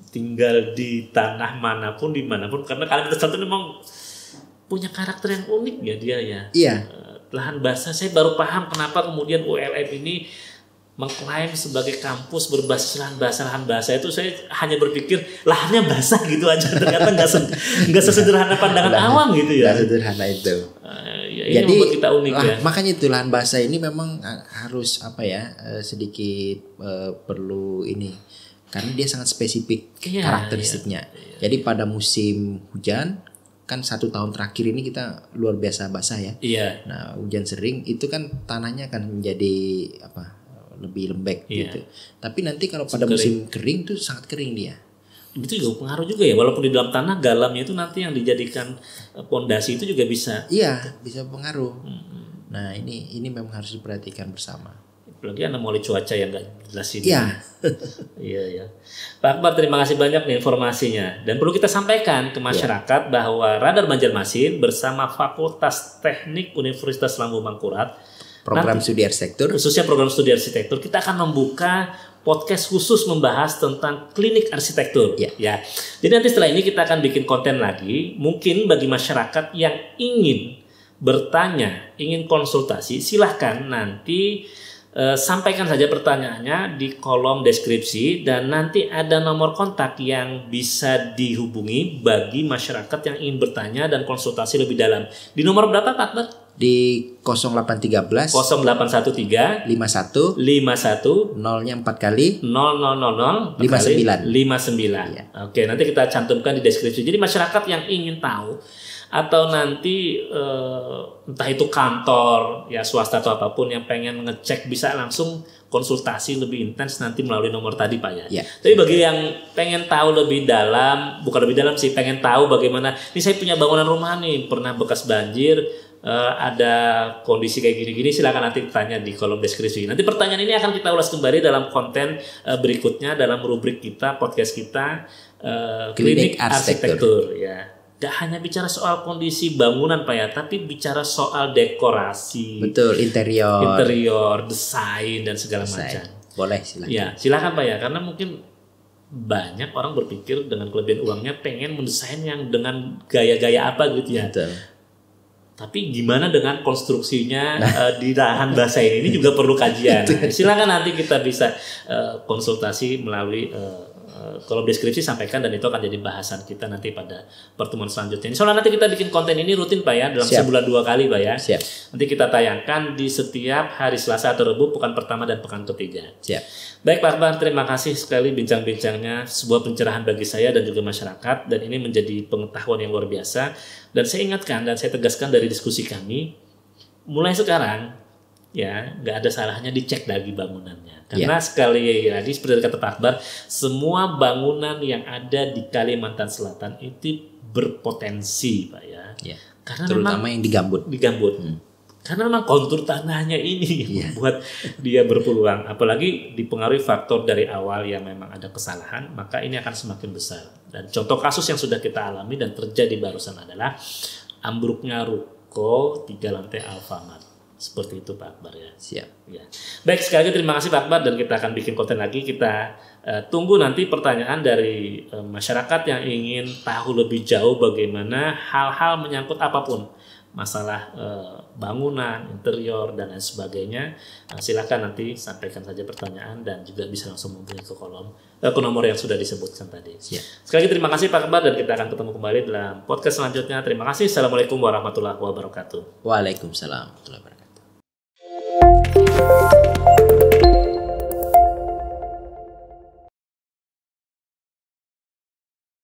tinggal di tanah manapun, dimanapun, karena Kalimantan Selatan memang punya karakter yang unik ya dia ya. Lahan basah, saya baru paham kenapa kemudian ULM ini mengklaim sebagai kampus berbasis lahan basah itu. Saya hanya berpikir lahannya basah gitu aja, ternyata nggak sesederhana pandangan awam gitu ya. Nggak sederhana itu. Jadi membuat kita unik ya. Makanya itu lahan basah ini memang harus sedikit perlu ini, karena dia sangat spesifik karakteristiknya. Jadi pada musim hujan kan 1 tahun terakhir ini kita luar biasa basah ya. Nah, hujan sering itu kan tanahnya akan menjadi lebih lembek gitu. Tapi nanti kalau pada musim kering tuh sangat kering dia. Itu juga pengaruh juga ya, walaupun di dalam tanah galamnya itu nanti yang dijadikan pondasi itu juga bisa. Bisa pengaruh. Nah, ini memang harus diperhatikan bersama. Apalagi anomali cuaca yang nggak jelas ini. Iya. Pak Akbar, terima kasih banyak nih informasinya. Dan perlu kita sampaikan ke masyarakat bahwa Radar Banjarmasin bersama Fakultas Teknik Universitas Lambung Mangkurat, program studi arsitektur, khususnya program studi arsitektur, kita akan membuka podcast khusus membahas tentang klinik arsitektur. Ya. Jadi nanti setelah ini kita akan bikin konten lagi. Mungkin bagi masyarakat yang ingin bertanya, ingin konsultasi, silahkan nanti sampaikan saja pertanyaannya di kolom deskripsi, dan nanti ada nomor kontak yang bisa dihubungi bagi masyarakat yang ingin bertanya dan konsultasi lebih dalam. Di nomor berapa Pak Akbar? Di 0813 0813 51 0-nya 4 kali 0000 59. Oke, nanti kita cantumkan di deskripsi. Jadi masyarakat yang ingin tahu atau nanti entah itu kantor ya swasta atau apapun yang pengen ngecek, bisa langsung konsultasi lebih intens nanti melalui nomor tadi Pak ya. Tapi bagi yang pengen tahu lebih dalam, bukan lebih dalam sih, pengen tahu bagaimana, ini saya punya bangunan rumah nih pernah bekas banjir, ada kondisi kayak gini-gini, silakan nanti tanya di kolom deskripsi. Nanti pertanyaan ini akan kita ulas kembali dalam konten berikutnya dalam rubrik kita, podcast kita, klinik arsitektur ya. Gak hanya bicara soal kondisi bangunan Pak ya, tapi bicara soal dekorasi. Betul, interior, desain dan segala macam. Boleh, silakan. Ya, silakan Pak ya, karena mungkin banyak orang berpikir dengan kelebihan uangnya pengen mendesain yang dengan gaya-gaya apa gitu ya. Betul. Tapi gimana dengan konstruksinya di lahan basah ini juga perlu kajian. Silakan nanti kita bisa konsultasi melalui kolom deskripsi, sampaikan, dan itu akan jadi bahasan kita nanti pada pertemuan selanjutnya. Soalnya nanti kita bikin konten ini rutin Pak ya, dalam sebulan 2 kali Pak ya. Nanti kita tayangkan di setiap hari Selasa atau Rabu, pekan pertama dan pekan ketiga. Baik Pak Akbar, terima kasih sekali bincang-bincangnya, sebuah pencerahan bagi saya dan juga masyarakat, dan ini menjadi pengetahuan yang luar biasa. Dan saya ingatkan dan saya tegaskan dari diskusi kami, mulai sekarang ya nggak ada salahnya dicek lagi bangunannya. Karena sekali lagi seperti kata Pak Akbar, semua bangunan yang ada di Kalimantan Selatan itu berpotensi Pak ya. Karena terutama yang digambut. Karena memang kontur tanahnya ini yang membuat dia berpeluang. Apalagi dipengaruhi faktor dari awal yang memang ada kesalahan, maka ini akan semakin besar. Dan contoh kasus yang sudah kita alami dan terjadi barusan adalah ambruknya ruko 3 lantai Alfamart. Seperti itu Pak Akbar ya. Siap. Ya. Baik, sekali lagi terima kasih Pak Akbar, dan kita akan bikin konten lagi. Kita tunggu nanti pertanyaan dari masyarakat yang ingin tahu lebih jauh bagaimana hal-hal menyangkut apapun, masalah bangunan, interior dan lain sebagainya. Silakan nanti sampaikan saja pertanyaan dan juga bisa langsung menghubungi ke nomor yang sudah disebutkan tadi. Siap. Sekali lagi terima kasih Pak Akbar, dan kita akan ketemu kembali dalam podcast selanjutnya. Terima kasih. Assalamualaikum warahmatullahi wabarakatuh. Waalaikumsalam warahmatullahi wabarakatuh.